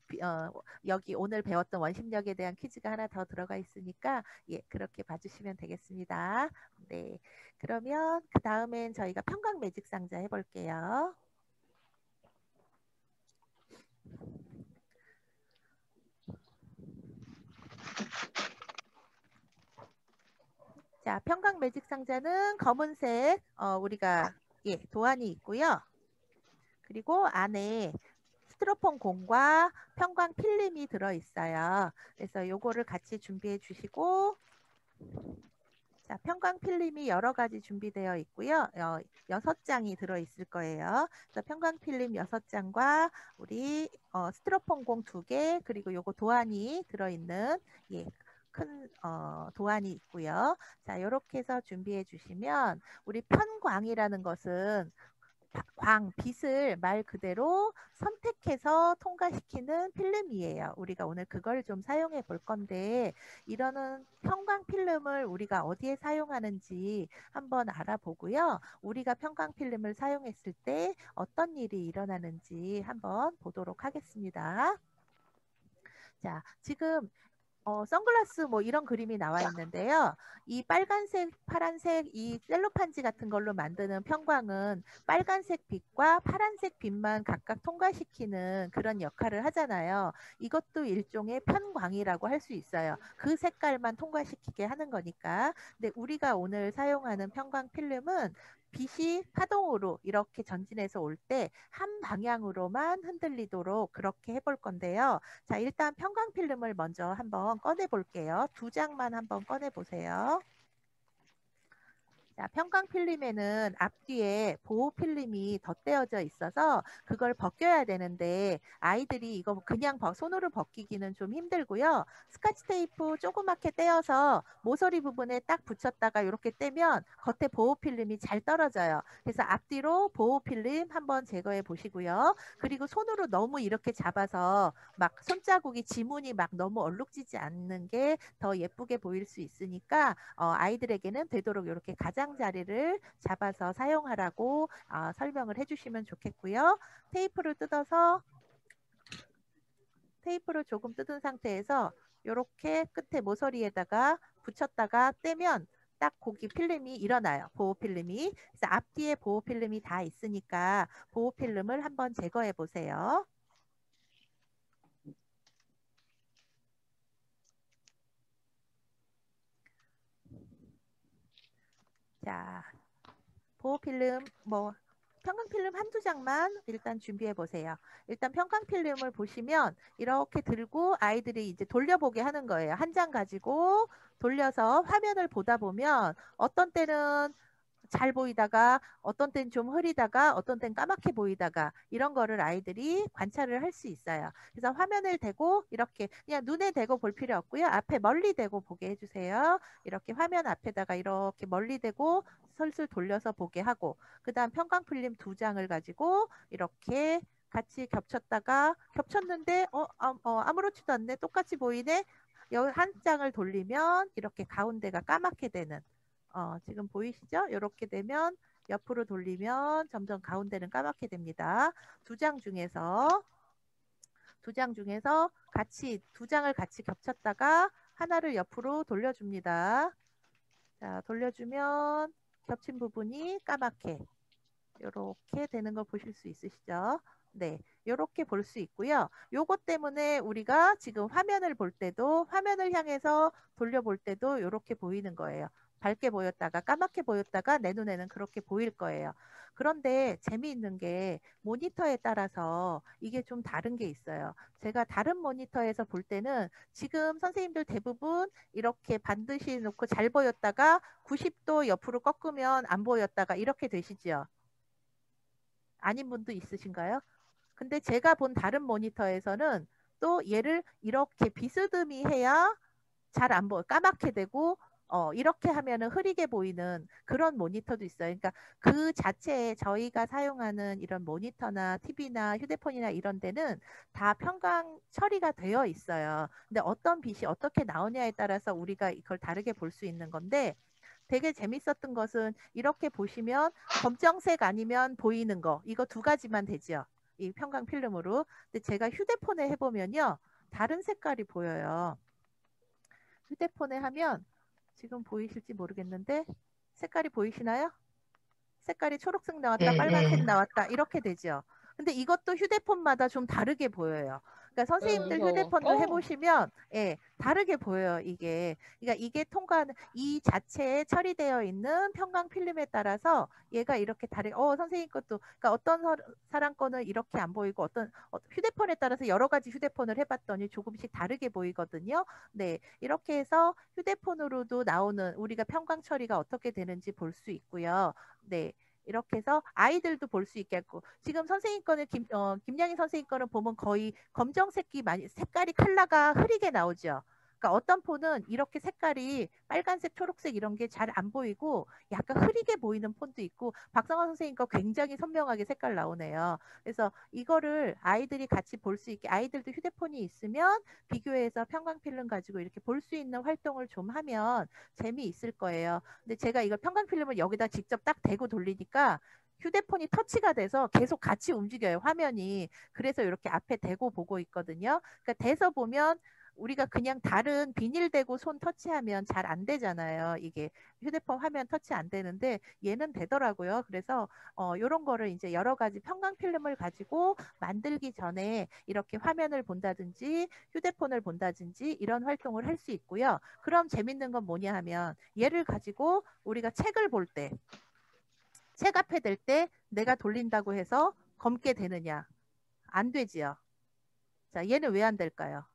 S1: 여기 오늘 배웠던 원심력에 대한 퀴즈가 하나 더 들어가 있으니까 예, 그렇게 봐주시면 되겠습니다. 네, 그러면 그 다음엔 저희가 평강 매직 상자 해볼게요. 자, 평강 매직 상자는 검은색 우리가 예, 도안이 있고요. 그리고 안에 스티로폼 공과 편광 필름이 들어있어요. 그래서 요거를 같이 준비해 주시고, 자, 편광 필름이 여러 가지 준비되어 있고요. 6장이 들어있을 거예요. 그래서 편광 필름 6장과 우리 스티로폼 공 2개, 그리고 요거 도안이 들어있는 예, 큰 도안이 있고요. 자, 이렇게 해서 준비해 주시면 우리 편광이라는 것은 빛을 말 그대로 선택해서 통과시키는 필름이에요. 우리가 오늘 그걸 좀 사용해 볼 건데, 이러는 편광 필름을 우리가 어디에 사용하는지 한번 알아보고요. 우리가 편광 필름을 사용했을 때 어떤 일이 일어나는지 한번 보도록 하겠습니다. 자, 지금 선글라스 뭐 이런 그림이 나와 있는데요. 이 빨간색, 파란색 이 셀로판지 같은 걸로 만드는 편광은 빨간색 빛과 파란색 빛만 각각 통과시키는 그런 역할을 하잖아요. 이것도 일종의 편광이라고 할 수 있어요. 그 색깔만 통과시키게 하는 거니까. 근데 우리가 오늘 사용하는 편광 필름은 빛이 파동으로 이렇게 전진해서 올 때 한 방향으로만 흔들리도록 그렇게 해볼 건데요. 자, 일단 편광 필름을 먼저 한번 꺼내 볼게요. 2장만 한번 꺼내 보세요. 자, 편광 필름에는 앞뒤에 보호 필름이 덧대어져 있어서 그걸 벗겨야 되는데 아이들이 이거 그냥 손으로 벗기기는 좀 힘들고요. 스카치 테이프 조그맣게 떼어서 모서리 부분에 딱 붙였다가 이렇게 떼면 겉에 보호 필름이 잘 떨어져요. 그래서 앞뒤로 보호 필름 한번 제거해 보시고요. 그리고 손으로 너무 이렇게 잡아서 막 손자국이 지문이 막 너무 얼룩지지 않는 게 더 예쁘게 보일 수 있으니까 아이들에게는 되도록 이렇게 가장자리를 잡아서 사용하라고 설명을 해주시면 좋겠고요. 테이프를 조금 뜯은 상태에서 이렇게 끝에 모서리에다가 붙였다가 떼면 딱 거기 필름이 일어나요. 보호 필름이. 그래서 앞뒤에 보호 필름이 다 있으니까 보호 필름을 한번 제거해 보세요. 자, 보호 필름 편광 필름 한두 장만 일단 준비해 보세요. 일단 편광 필름을 보시면 이렇게 들고 아이들이 이제 돌려보게 하는 거예요. 한 장 가지고 돌려서 화면을 보다 보면 어떤 때는 잘 보이다가 어떤 때는 좀 흐리다가 어떤 때는 까맣게 보이다가 이런 거를 아이들이 관찰을 할 수 있어요. 그래서 화면을 대고 이렇게 그냥 눈에 대고 볼 필요 없고요. 앞에 멀리 대고 보게 해주세요. 이렇게 화면 앞에다가 이렇게 멀리 대고 슬슬 돌려서 보게 하고, 그 다음 편광 필름 2장을 가지고 이렇게 같이 겹쳤는데 아무렇지도 않네, 똑같이 보이네. 한 장을 돌리면 이렇게 가운데가 까맣게 되는, 지금 보이시죠? 이렇게 되면 옆으로 돌리면 점점 가운데는 까맣게 됩니다. 두 장 중에서 같이 2장을 같이 겹쳤다가 하나를 옆으로 돌려줍니다. 자, 돌려주면 겹친 부분이 까맣게 이렇게 되는 걸 보실 수 있으시죠? 네, 이렇게 볼 수 있고요. 요것 때문에 우리가 지금 화면을 볼 때도, 화면을 향해서 돌려볼 때도 이렇게 보이는 거예요. 밝게 보였다가 까맣게 보였다가 내 눈에는 그렇게 보일 거예요. 그런데 재미있는 게 모니터에 따라서 이게 좀 다른 게 있어요. 제가 다른 모니터에서 볼 때는 지금 선생님들 대부분 이렇게 반드시 놓고 잘 보였다가 90도 옆으로 꺾으면 안 보였다가 이렇게 되시죠? 아닌 분도 있으신가요? 근데 제가 본 다른 모니터에서는 또 얘를 이렇게 비스듬히 해야 잘 안 보여, 까맣게 되고 이렇게 하면은 흐리게 보이는 그런 모니터도 있어요. 그러니까 그 자체에 저희가 사용하는 이런 모니터나 TV나 휴대폰이나 이런 데는 다 편광 처리가 되어 있어요. 근데 어떤 빛이 어떻게 나오냐에 따라서 우리가 이걸 다르게 볼 수 있는 건데, 되게 재밌었던 것은 이렇게 보시면 검정색 아니면 보이는 거, 이거 2가지만 되죠. 이 편광 필름으로. 근데 제가 휴대폰에 해보면요, 다른 색깔이 보여요. 휴대폰에 하면 지금 보이실지 모르겠는데 색깔이 보이시나요? 색깔이 초록색 나왔다,
S2: 네,
S1: 빨간색
S2: 네.
S1: 나왔다, 이렇게 되죠. 근데 이것도 휴대폰마다 좀 다르게 보여요. 그러니까 선생님들
S3: 무서워.
S1: 휴대폰도 해보시면 예, 다르게 보여요, 이게. 그러니까 이게 통과하는 이 자체에 처리되어 있는 편광 필름에 따라서 얘가 이렇게 선생님 것도 그러니까 어떤 사람 거는 이렇게 안 보이고 휴대폰에 따라서 여러 가지 휴대폰을 해봤더니 조금씩 다르게 보이거든요. 네, 이렇게 해서 휴대폰으로도 나오는 우리가 편광 처리가 어떻게 되는지 볼 수 있고요. 네. 이렇게 해서 아이들도 볼 수 있겠고 지금 선생님 거는 김양희 선생님 거는 보면 거의 검정색이 색깔이 컬러가 흐리게 나오죠. 그러니까 어떤 폰은 이렇게 색깔이 빨간색, 초록색 이런 게 잘 안 보이고 약간 흐리게 보이는 폰도 있고 박성환 선생님 거 굉장히 선명하게 색깔 나오네요. 그래서 이거를 아이들이 같이 볼 수 있게 아이들도 휴대폰이 있으면 비교해서 편광 필름 가지고 이렇게 볼 수 있는 활동을 좀 하면 재미있을 거예요. 근데 제가 이걸 편광 필름을 여기다 직접 딱 대고 돌리니까 휴대폰이 터치가 돼서 계속 같이 움직여요, 화면이. 그래서 이렇게 앞에 대고 보고 있거든요. 그러니까 대서 보면 우리가 그냥 다른 비닐 대고 손 터치하면 잘 안 되잖아요. 이게 휴대폰 화면 터치 안 되는데 얘는 되더라고요. 그래서 이런 거를 이제 여러 가지 편광 필름을 가지고 만들기 전에 이렇게 화면을 본다든지 휴대폰을 본다든지 이런 활동을 할 수 있고요. 그럼 재밌는 건 뭐냐 하면 얘를 가지고 우리가 책을 볼 때, 책 앞에 댈 때 내가 돌린다고 해서 검게 되느냐? 안 되지요. 자, 얘는 왜 안 될까요?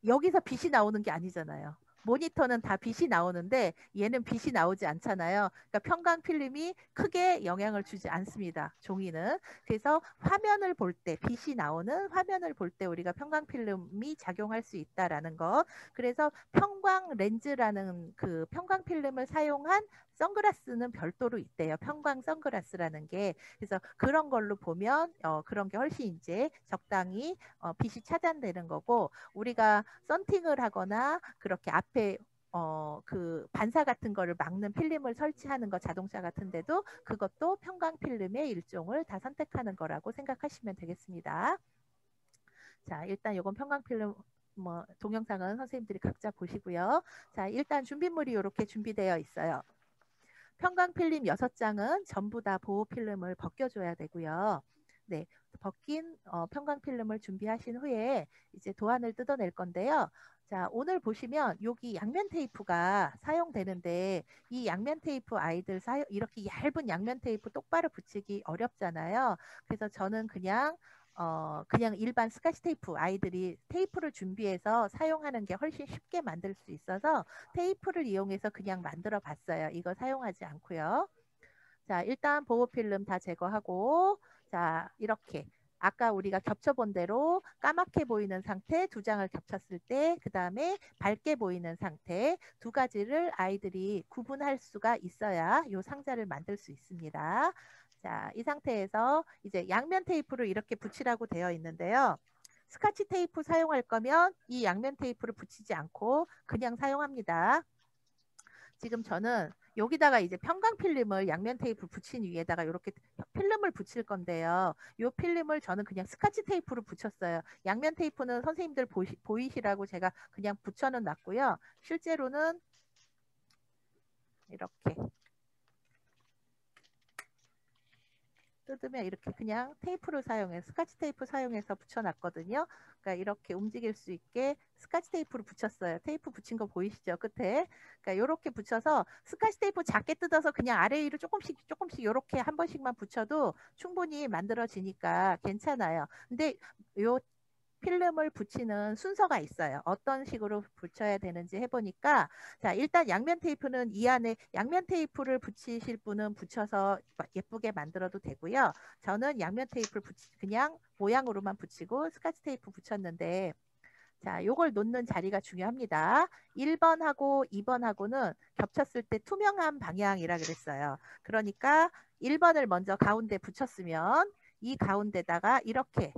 S1: 여기서 빛이 나오는 게 아니잖아요. 모니터는 다 빛이 나오는데 얘는 빛이 나오지 않잖아요. 그러니까 편광 필름이 크게 영향을 주지 않습니다. 종이는. 그래서 화면을 볼 때, 빛이 나오는 화면을 볼 때 우리가 편광 필름이 작용할 수 있다라는 거. 그래서 편광 렌즈라는 그 편광 필름을 사용한 선글라스는 별도로 있대요. 편광 선글라스라는 게. 그래서 그런 걸로 보면 그런 게 훨씬 이제 적당히 빛이 차단되는 거고 우리가 썬팅을 하거나 그렇게 앞에 그 반사 같은 거를 막는 필름을 설치하는 거 자동차 같은데도 그것도 편광 필름의 일종을 다 선택하는 거라고 생각하시면 되겠습니다. 자, 일단 이건 편광 필름 동영상은 선생님들이 각자 보시고요. 자, 일단 준비물이 이렇게 준비되어 있어요. 편광 필름 6장은 전부 다 보호 필름을 벗겨줘야 되고요. 네, 벗긴 편광 필름을 준비하신 후에 이제 도안을 뜯어낼 건데요. 자, 오늘 보시면 여기 양면 테이프가 사용되는데 이 양면 테이프 아이들 이렇게 얇은 양면 테이프 똑바로 붙이기 어렵잖아요. 그래서 저는 그냥 일반 스카치 테이프 아이들이 테이프를 준비해서 사용하는 게 훨씬 쉽게 만들 수 있어서 테이프를 이용해서 그냥 만들어 봤어요. 이거 사용하지 않고요. 자, 일단 보호 필름 다 제거하고 자, 이렇게 아까 우리가 겹쳐본 대로 까맣게 보이는 상태 2장을 겹쳤을 때 그 다음에 밝게 보이는 상태 2가지를 아이들이 구분할 수가 있어야 이 상자를 만들 수 있습니다. 자, 이 상태에서 이제 양면 테이프를 이렇게 붙이라고 되어 있는데요. 스카치 테이프 사용할 거면 이 양면 테이프를 붙이지 않고 그냥 사용합니다. 지금 저는 여기다가 이제 편광 필름을 양면 테이프 붙인 위에다가 이렇게 필름을 붙일 건데요. 이 필름을 저는 그냥 스카치 테이프로 붙였어요. 양면 테이프는 선생님들 보이시라고 제가 그냥 붙여는 놨고요. 실제로는 이렇게 뜯으면 이렇게 그냥 테이프를 사용해서 스카치 테이프 사용해서 붙여놨거든요. 그러니까 이렇게 움직일 수 있게 스카치 테이프를 붙였어요. 테이프 붙인 거 보이시죠? 끝에. 그러니까 이렇게 붙여서 스카치 테이프 작게 뜯어서 그냥 아래 위로 조금씩 이렇게 한 번씩만 붙여도 충분히 만들어지니까 괜찮아요. 근데 요 필름을 붙이는 순서가 있어요. 어떤 식으로 붙여야 되는지 해보니까 자, 일단 양면 테이프는 이 안에 양면 테이프를 붙이실 분은 붙여서 예쁘게 만들어도 되고요. 저는 양면 테이프를 그냥 모양으로만 붙이고 스카치 테이프 붙였는데 자, 요걸 놓는 자리가 중요합니다. 1번하고 2번하고는 겹쳤을 때 투명한 방향이라 그랬어요. 그러니까 1번을 먼저 가운데 붙였으면 이 가운데다가 이렇게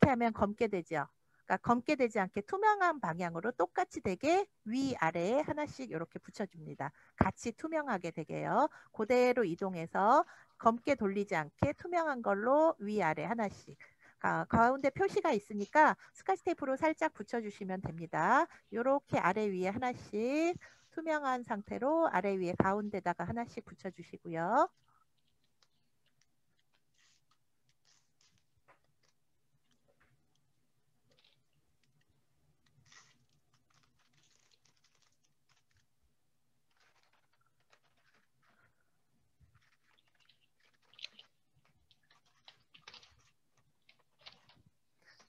S1: 하면 검게 되죠. 그러니까 검게 되지 않게 투명한 방향으로 똑같이 되게 위아래에 하나씩 이렇게 붙여줍니다. 같이 투명하게 되게요. 그대로 이동해서 검게 돌리지 않게 투명한 걸로 위아래 하나씩. 가운데 표시가 있으니까 스카치 테이프로 살짝 붙여주시면 됩니다. 이렇게 아래 위에 하나씩 투명한 상태로 아래 위에 가운데다가 하나씩 붙여주시고요.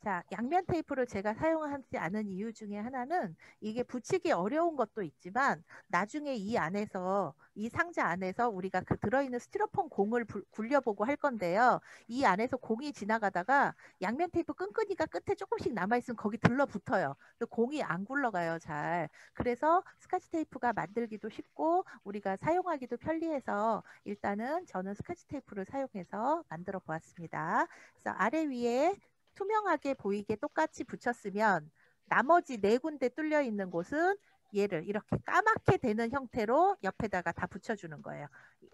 S1: 자, 양면 테이프를 제가 사용하지 않은 이유 중에 하나는 이게 붙이기 어려운 것도 있지만 나중에 이 안에서 이 상자 안에서 우리가 그 들어있는 스티로폼 공을 굴려보고 할 건데요. 이 안에서 공이 지나가다가 양면 테이프 끈끈이가 끝에 조금씩 남아있으면 거기 들러붙어요. 공이 안 굴러가요, 잘. 그래서 스카치 테이프가 만들기도 쉽고 우리가 사용하기도 편리해서 일단은 저는 스카치 테이프를 사용해서 만들어 보았습니다. 그래서 아래 위에 투명하게 보이게 똑같이 붙였으면 나머지 4군데 뚫려 있는 곳은 얘를 이렇게 까맣게 되는 형태로 옆에다가 다 붙여주는 거예요.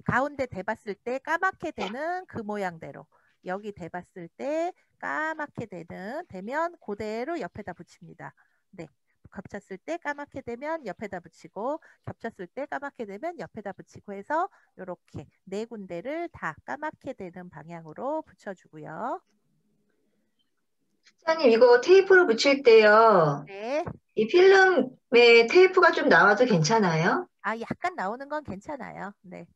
S1: 가운데 대봤을 때 까맣게 되는 그 모양대로, 여기 대봤을 때 까맣게 되면 그대로 옆에다 붙입니다. 네. 겹쳤을 때 까맣게 되면 옆에다 붙이고, 겹쳤을 때 까맣게 되면 옆에다 붙이고 해서 이렇게 4군데를 다 까맣게 되는 방향으로 붙여주고요.
S2: 숙자님, 이거 테이프를 붙일 때요.
S1: 네.
S2: 이 필름에 테이프가 좀 나와도 괜찮아요?
S1: 아, 약간 나오는 건 괜찮아요. 네.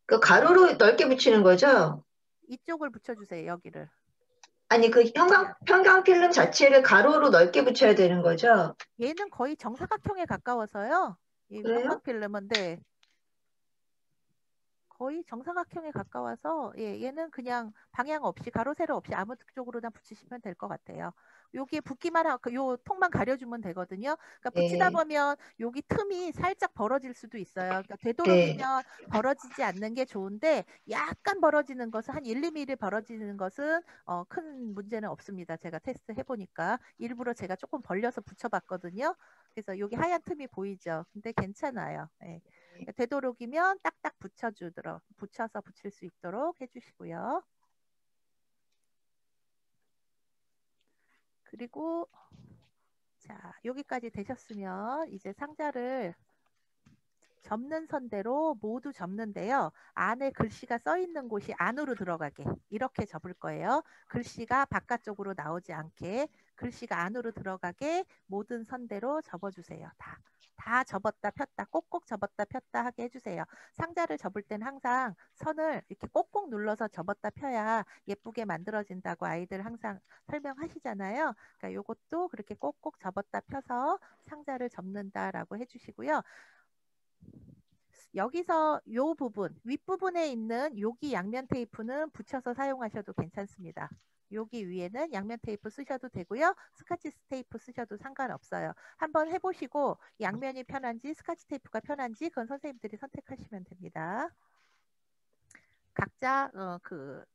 S2: 그 가로로 넓게 붙이는 거죠?
S1: 이쪽을 붙여주세요, 여기를.
S2: 아니, 그 형광 필름 자체를 가로로 넓게 붙여야 되는 거죠?
S1: 얘는 거의 정사각형에 가까워서요. 이
S2: 그래요?
S1: 형광필름은 네. 거의 정사각형에 가까워서 얘는 그냥 방향 없이 가로 세로 없이 아무 쪽으로나 붙이시면 될 것 같아요. 여기에 붓기만 하고 요 통만 가려주면 되거든요. 그러니까 붙이다
S2: 네.
S1: 보면 여기 틈이 살짝 벌어질 수도 있어요. 그러니까
S2: 네.
S1: 되도록이면 벌어지지 않는 게 좋은데 약간 벌어지는 것은 한 1, 2mm 벌어지는 것은 큰 문제는 없습니다. 제가 테스트 해보니까 일부러 제가 조금 벌려서 붙여봤거든요. 그래서 여기 하얀 틈이 보이죠. 근데 괜찮아요. 네. 되도록이면 딱딱 붙여서 붙일 수 있도록 해주시고요. 그리고 자, 여기까지 되셨으면 이제 상자를 접는 선대로 모두 접는데요. 안에 글씨가 써 있는 곳이 안으로 들어가게 이렇게 접을 거예요. 글씨가 바깥쪽으로 나오지 않게 글씨가 안으로 들어가게 모든 선대로 접어주세요. 다 접었다 폈다 꼭꼭 접었다 폈다 하게 해주세요. 상자를 접을 땐 항상 선을 이렇게 꼭꼭 눌러서 접었다 펴야 예쁘게 만들어진다고 아이들 항상 설명하시잖아요. 그러니까 요것도 그렇게 꼭꼭 접었다 펴서 상자를 접는다라고 해주시고요. 여기서 요 부분, 윗부분에 있는 여기 양면 테이프는 붙여서 사용하셔도 괜찮습니다. 여기 위에는 양면 테이프 쓰셔도 되고요. 스카치 테이프 쓰셔도 상관없어요. 한번 해보시고 양면이 편한지 스카치 테이프가 편한지 그건 선생님들이 선택하시면 됩니다. 각자 그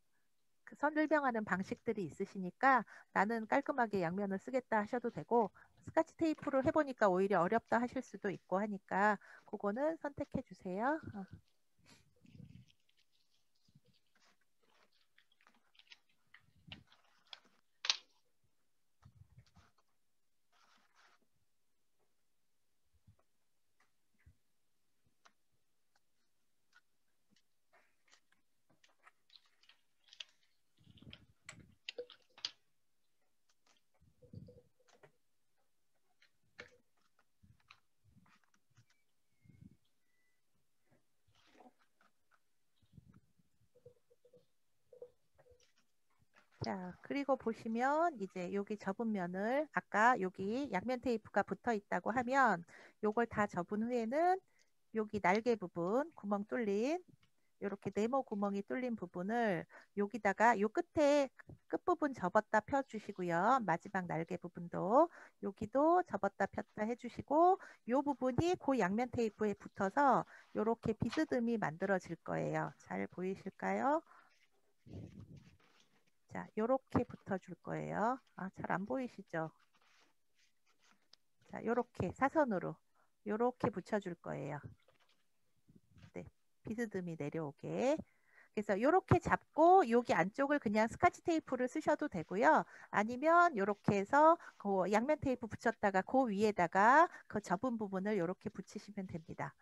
S1: 설명하는 방식들이 있으시니까 나는 깔끔하게 양면을 쓰겠다 하셔도 되고 스카치 테이프로 해보니까 오히려 어렵다 하실 수도 있고 하니까 그거는 선택해 주세요. 자, 그리고 보시면 이제 여기 접은 면을 아까 여기 양면 테이프가 붙어 있다고 하면 요걸 다 접은 후에는 여기 날개 부분 구멍 뚫린 이렇게 네모 구멍이 뚫린 부분을 여기다가 요 끝에 끝부분 접었다 펴 주시고요. 마지막 날개 부분도 여기도 접었다 폈다 해주시고 요 부분이 그 양면 테이프에 붙어서 이렇게 비스듬히 만들어질 거예요. 잘 보이실까요? 자, 요렇게 붙어줄 거예요. 아, 잘 안 보이시죠? 자, 요렇게 사선으로 요렇게 붙여줄 거예요. 네, 비스듬히 내려오게. 그래서 요렇게 잡고 여기 안쪽을 그냥 스카치 테이프를 쓰셔도 되고요. 아니면 요렇게 해서 그 양면 테이프 붙였다가 그 위에다가 그 접은 부분을 요렇게 붙이시면 됩니다.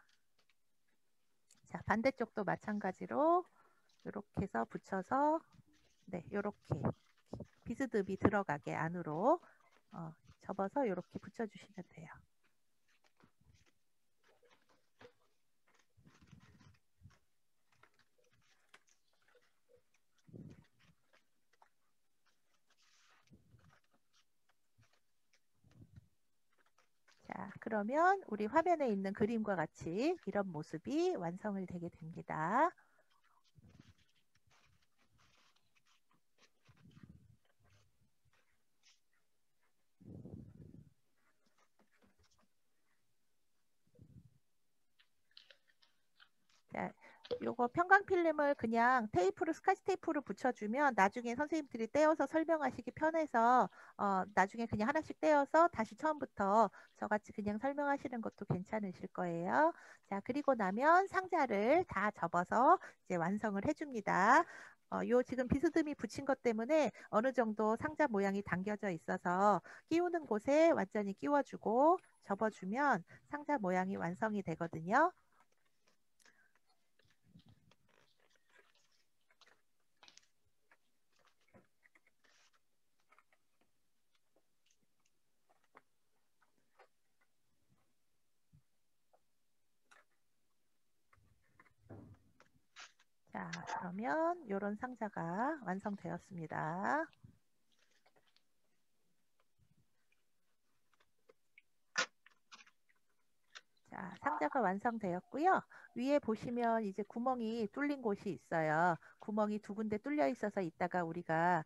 S1: 자, 반대쪽도 마찬가지로 요렇게 해서 붙여서 네, 요렇게 비스듬히 들어가게 안으로 접어서 이렇게 붙여주시면 돼요. 그러면 우리 화면에 있는 그림과 같이 이런 모습이 완성이 되게 됩니다. 자, 요거 편광 필름을 그냥 테이프로 스카치 테이프로 붙여주면 나중에 선생님들이 떼어서 설명하시기 편해서 나중에 그냥 하나씩 떼어서 다시 처음부터 저같이 그냥 설명하시는 것도 괜찮으실 거예요. 자, 그리고 나면 상자를 다 접어서 이제 완성을 해줍니다. 요 지금 비스듬히 붙인 것 때문에 어느 정도 상자 모양이 당겨져 있어서 끼우는 곳에 완전히 끼워주고 접어주면 상자 모양이 완성이 되거든요. 자, 그러면 이런 상자가 완성되었습니다. 자, 상자가 완성되었고요. 위에 보시면 이제 구멍이 뚫린 곳이 있어요. 구멍이 두 군데 뚫려 있어서 이따가 우리가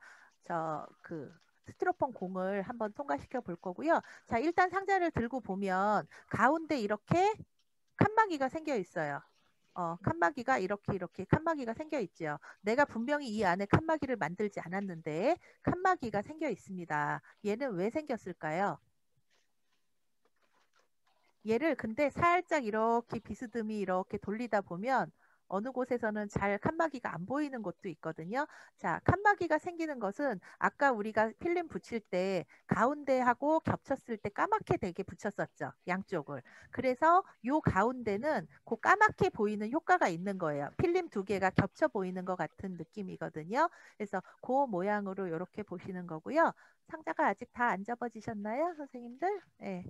S1: 스티로폼 공을 한번 통과시켜 볼 거고요. 자, 일단 상자를 들고 보면 가운데 이렇게 칸막이가 생겨 있어요. 칸막이가 이렇게 칸막이가 생겨 있죠. 내가 분명히 이 안에 칸막이를 만들지 않았는데 칸막이가 생겨 있습니다. 얘는 왜 생겼을까요? 얘를 근데 살짝 이렇게 비스듬히 이렇게 돌리다 보면 어느 곳에서는 잘 칸막이가 안 보이는 곳도 있거든요. 자, 칸막이가 생기는 것은 아까 우리가 필름 붙일 때 가운데하고 겹쳤을 때 까맣게 되게 붙였었죠. 양쪽을. 그래서 요 가운데는 그 까맣게 보이는 효과가 있는 거예요. 필름 두 개가 겹쳐 보이는 것 같은 느낌이거든요. 그래서 그 모양으로 이렇게 보시는 거고요. 상자가 아직 다 안 접어지셨나요, 선생님들? 네.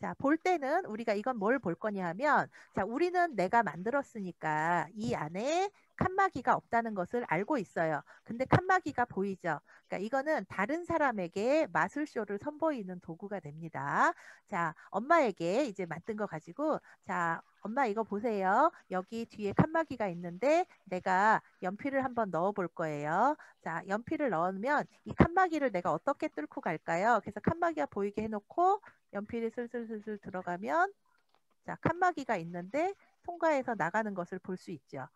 S1: 자, 볼 때는 우리가 이건 뭘 볼 거냐 하면, 자, 우리는 내가 만들었으니까 이 안에 칸막이가 없다는 것을 알고 있어요. 근데 칸막이가 보이죠? 그러니까 이거는 다른 사람에게 마술쇼를 선보이는 도구가 됩니다. 자, 엄마에게 이제 만든 거 가지고, 자, 엄마 이거 보세요. 여기 뒤에 칸막이가 있는데 내가 연필을 한번 넣어 볼 거예요. 자, 연필을 넣으면 이 칸막이를 내가 어떻게 뚫고 갈까요? 그래서 칸막이가 보이게 해놓고 연필이 슬슬슬슬 들어가면 자, 칸막이가 있는데 통과해서 나가는 것을 볼 수 있죠.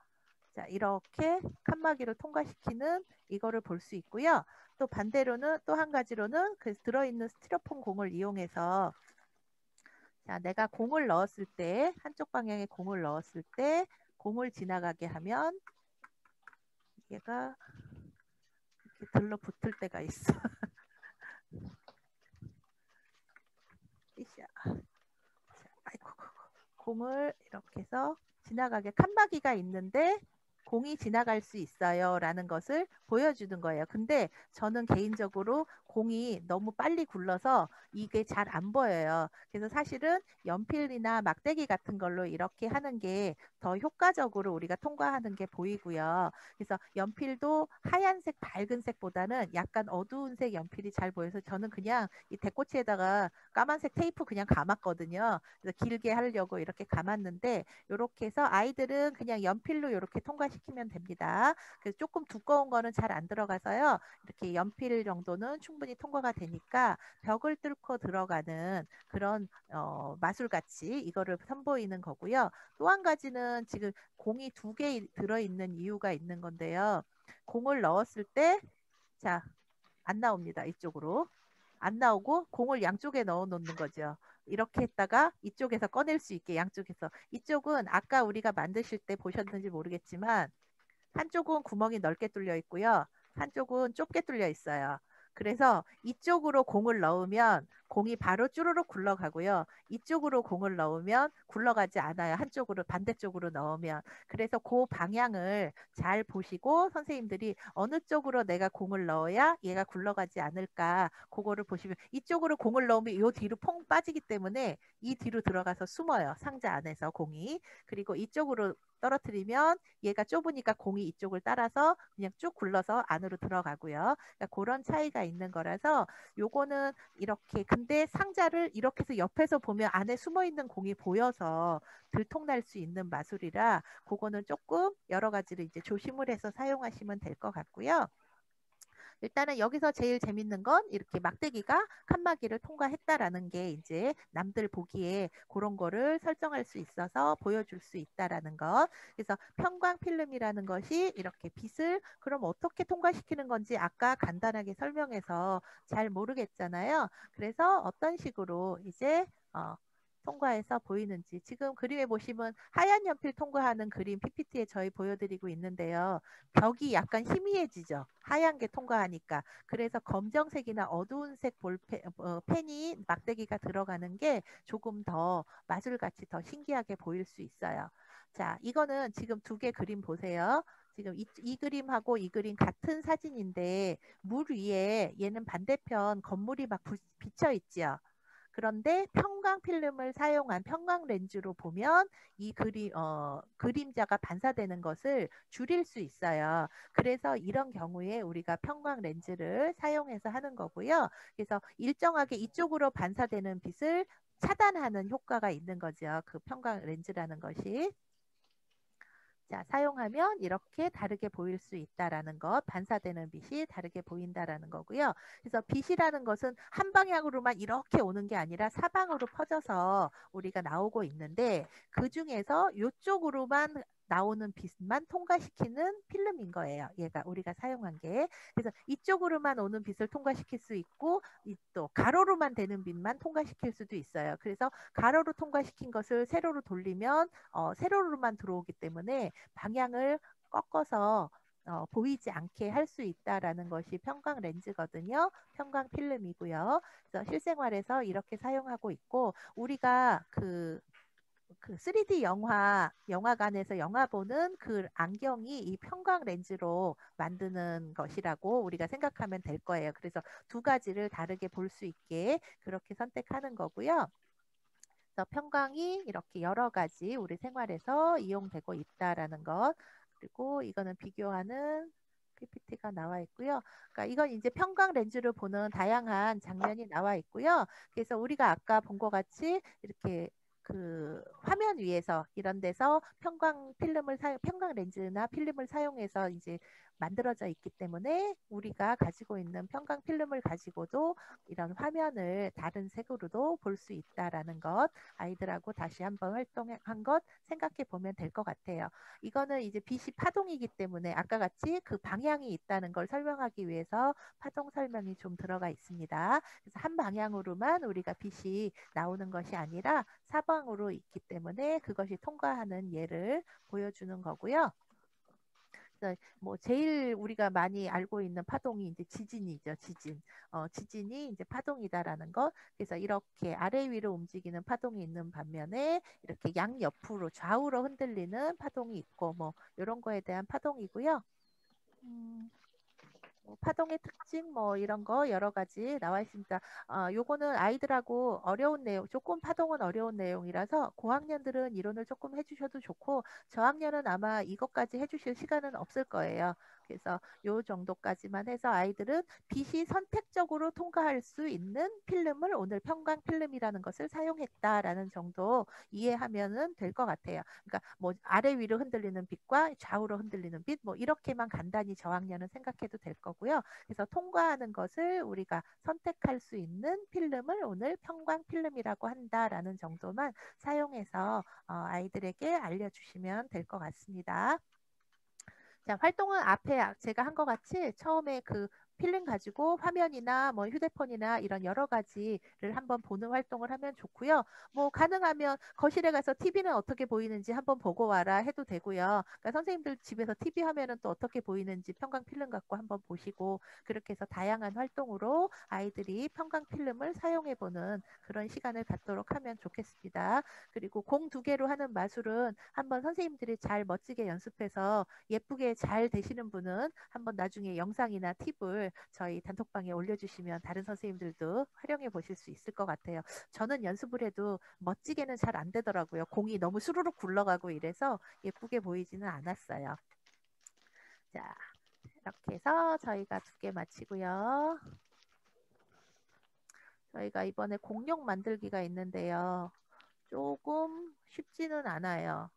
S1: 자, 이렇게 칸막이를 통과시키는 이거를 볼 수 있고요. 또 반대로는 또 한 가지로는 그 들어있는 스티로폼 공을 이용해서 자, 내가 공을 넣었을 때 한쪽 방향에 공을 넣었을 때 공을 지나가게 하면 얘가 이렇게 들러붙을 때가 있어. 이샤. 아이고, 공을 이렇게 해서 지나가게 칸막이가 있는데 공이 지나갈 수 있어요 라는 것을 보여주는 거예요. 근데 저는 개인적으로 공이 너무 빨리 굴러서 이게 잘 안 보여요. 그래서 사실은 연필이나 막대기 같은 걸로 이렇게 하는 게 더 효과적으로 우리가 통과하는 게 보이고요. 그래서 연필도 하얀색 밝은 색보다는 약간 어두운 색 연필이 잘 보여서 저는 그냥 이 대꼬치에다가 까만색 테이프 그냥 감았거든요. 그래서 길게 하려고 이렇게 감았는데 이렇게 해서 아이들은 그냥 연필로 이렇게 통과시키면 됩니다. 그래서 조금 두꺼운 거는 잘 안 들어가서요. 이렇게 연필 정도는 충분히 통과가 되니까 벽을 뚫고 들어가는 그런 마술같이 이거를 선보이는 거고요. 또 한 가지는 지금 공이 두 개 들어있는 이유가 있는 건데요. 공을 넣었을 때 자, 안 나옵니다. 이쪽으로. 안 나오고 공을 양쪽에 넣어 놓는 거죠. 이렇게 했다가 이쪽에서 꺼낼 수 있게 양쪽에서. 이쪽은 아까 우리가 만드실 때 보셨는지 모르겠지만 한쪽은 구멍이 넓게 뚫려 있고요. 한쪽은 좁게 뚫려 있어요. 그래서 이쪽으로 공을 넣으면 공이 바로 쭈루룩 굴러가고요. 이쪽으로 공을 넣으면 굴러가지 않아요. 한쪽으로 반대쪽으로 넣으면. 그래서 그 방향을 잘 보시고 선생님들이 어느 쪽으로 내가 공을 넣어야 얘가 굴러가지 않을까 그거를 보시면 이쪽으로 공을 넣으면 이 뒤로 퐁 빠지기 때문에 이 뒤로 들어가서 숨어요. 상자 안에서 공이. 그리고 이쪽으로 떨어뜨리면 얘가 좁으니까 공이 이쪽을 따라서 그냥 쭉 굴러서 안으로 들어가고요. 그러니까 그런 차이가 있는 거라서 요거는 이렇게 근데 상자를 이렇게 해서 옆에서 보면 안에 숨어 있는 공이 보여서 들통날 수 있는 마술이라 그거는 조금 여러 가지를 이제 조심을 해서 사용하시면 될 것 같고요. 일단은 여기서 제일 재밌는 건 이렇게 막대기가 칸막이를 통과했다라는 게 이제 남들 보기에 그런 거를 설정할 수 있어서 보여줄 수 있다라는 것. 그래서 편광 필름이라는 것이 이렇게 빛을 그럼 어떻게 통과시키는 건지 아까 간단하게 설명해서 잘 모르겠잖아요. 그래서 어떤 식으로 이제 통과해서 보이는지 지금 그림에 보시면 하얀 연필 통과하는 그림 PPT에 저희 보여드리고 있는데요. 벽이 약간 희미해지죠. 하얀 게 통과하니까. 그래서 검정색이나 어두운 색 볼펜, 펜이 막대기가 들어가는 게 조금 더 마술같이 더 신기하게 보일 수 있어요. 자, 이거는 지금 두 개 그림 보세요. 지금 이 그림하고 이 그림 같은 사진인데 물 위에 얘는 반대편 건물이 막 비쳐 있죠. 그런데 편광 필름을 사용한 편광 렌즈로 보면 이 그림자가 반사되는 것을 줄일 수 있어요. 그래서 이런 경우에 우리가 편광 렌즈를 사용해서 하는 거고요. 그래서 일정하게 이쪽으로 반사되는 빛을 차단하는 효과가 있는 거죠. 그 편광 렌즈라는 것이. 자, 사용하면 이렇게 다르게 보일 수 있다라는 것, 반사되는 빛이 다르게 보인다라는 거고요. 그래서 빛이라는 것은 한 방향으로만 이렇게 오는 게 아니라 사방으로 퍼져서 우리가 나오고 있는데 그 중에서 이쪽으로만 나오는 빛만 통과시키는 필름인 거예요. 얘가 우리가 사용한 게. 그래서 이쪽으로만 오는 빛을 통과시킬 수 있고 또 가로로만 되는 빛만 통과시킬 수도 있어요. 그래서 가로로 통과시킨 것을 세로로 돌리면 세로로만 들어오기 때문에 방향을 꺾어서 보이지 않게 할 수 있다라는 것이 편광 렌즈거든요. 편광 필름이고요. 그래서 실생활에서 이렇게 사용하고 있고 우리가 그 3D 영화관에서 영화 보는 그 안경이 이 편광 렌즈로 만드는 것이라고 우리가 생각하면 될 거예요. 그래서 두 가지를 다르게 볼 수 있게 그렇게 선택하는 거고요. 그래서 편광이 이렇게 여러 가지 우리 생활에서 이용되고 있다라는 것. 그리고 이거는 비교하는 PPT가 나와 있고요. 그러니까 이건 이제 편광 렌즈를 보는 다양한 장면이 나와 있고요. 그래서 우리가 아까 본 것 같이 이렇게 그 화면 위에서 이런 데서 편광 렌즈나 필름을 사용해서 이제 만들어져 있기 때문에 우리가 가지고 있는 편광 필름을 가지고도 이런 화면을 다른 색으로도 볼 수 있다라는 것, 아이들하고 다시 한번 활동한 것 생각해 보면 될 것 같아요. 이거는 이제 빛이 파동이기 때문에 아까 같이 그 방향이 있다는 걸 설명하기 위해서 파동 설명이 좀 들어가 있습니다. 그래서 한 방향으로만 우리가 빛이 나오는 것이 아니라 사방으로 있기 때문에 그것이 통과하는 예를 보여주는 거고요. 뭐 제일 우리가 많이 알고 있는 파동이 이제 지진이죠. 지진이 이제 파동이다라는 것. 그래서 이렇게 아래 위로 움직이는 파동이 있는 반면에 이렇게 양옆으로 좌우로 흔들리는 파동이 있고 뭐 이런 거에 대한 파동이고요. 파동의 특징 뭐 이런 거 여러 가지 나와 있습니다. 요거는 아이들하고 어려운 내용, 조금 파동은 어려운 내용이라서 고학년들은 이론을 조금 해주셔도 좋고 저학년은 아마 이것까지 해주실 시간은 없을 거예요. 그래서 요 정도까지만 해서 아이들은 빛이 선택적으로 통과할 수 있는 필름을 오늘 편광 필름이라는 것을 사용했다라는 정도 이해하면은 될 것 같아요. 그러니까 뭐 아래 위로 흔들리는 빛과 좌우로 흔들리는 빛 뭐 이렇게만 간단히 저학년은 생각해도 될 거고요. 그래서 통과하는 것을 우리가 선택할 수 있는 필름을 오늘 편광 필름이라고 한다라는 정도만 사용해서 아이들에게 알려주시면 될 것 같습니다. 자, 활동은 앞에 제가 한 것 같이 처음에 그 필름 가지고 화면이나 뭐 휴대폰이나 이런 여러 가지를 한번 보는 활동을 하면 좋고요. 뭐 가능하면 거실에 가서 TV는 어떻게 보이는지 한번 보고 와라 해도 되고요. 그러니까 선생님들 집에서 TV 화면은 또 어떻게 보이는지 편광 필름 갖고 한번 보시고 그렇게 해서 다양한 활동으로 아이들이 편광 필름을 사용해 보는 그런 시간을 갖도록 하면 좋겠습니다. 그리고 공 두 개로 하는 마술은 한번 선생님들이 잘 멋지게 연습해서 예쁘게 잘 되시는 분은 한번 나중에 영상이나 팁을 저희 단톡방에 올려주시면 다른 선생님들도 활용해 보실 수 있을 것 같아요. 저는 연습을 해도 멋지게는 잘 안 되더라고요. 공이 너무 수루룩 굴러가고 이래서 예쁘게 보이지는 않았어요. 자, 이렇게 해서 저희가 두 개 마치고요. 저희가 이번에 공룡 만들기가 있는데요. 조금 쉽지는 않아요.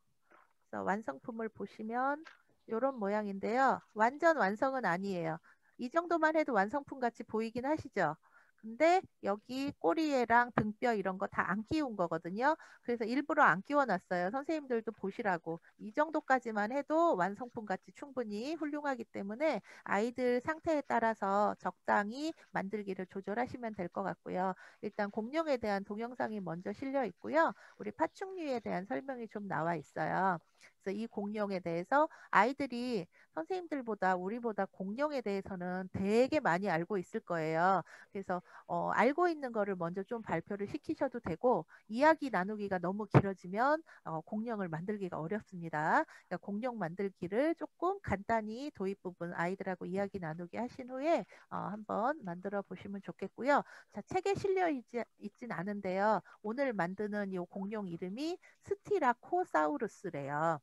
S1: 그래서 완성품을 보시면 이런 모양인데요. 완전 완성은 아니에요. 이 정도만 해도 완성품 같이 보이긴 하시죠? 근데 여기 꼬리에랑 등뼈 이런 거 다 안 끼운 거거든요. 그래서 일부러 안 끼워놨어요. 선생님들도 보시라고. 이 정도까지만 해도 완성품 같이 충분히 훌륭하기 때문에 아이들 상태에 따라서 적당히 만들기를 조절하시면 될 것 같고요. 일단 공룡에 대한 동영상이 먼저 실려 있고요. 우리 파충류에 대한 설명이 좀 나와 있어요. 그래서 이 공룡에 대해서 아이들이 선생님들보다 우리보다 공룡에 대해서는 되게 많이 알고 있을 거예요. 그래서 알고 있는 거를 먼저 좀 발표를 시키셔도 되고 이야기 나누기가 너무 길어지면 공룡을 만들기가 어렵습니다. 그러니까 공룡 만들기를 조금 간단히 도입 부분 아이들하고 이야기 나누기 하신 후에 한번 만들어 보시면 좋겠고요. 자, 책에 실려 있진 않은데요. 오늘 만드는 이 공룡 이름이 스티라코사우루스래요.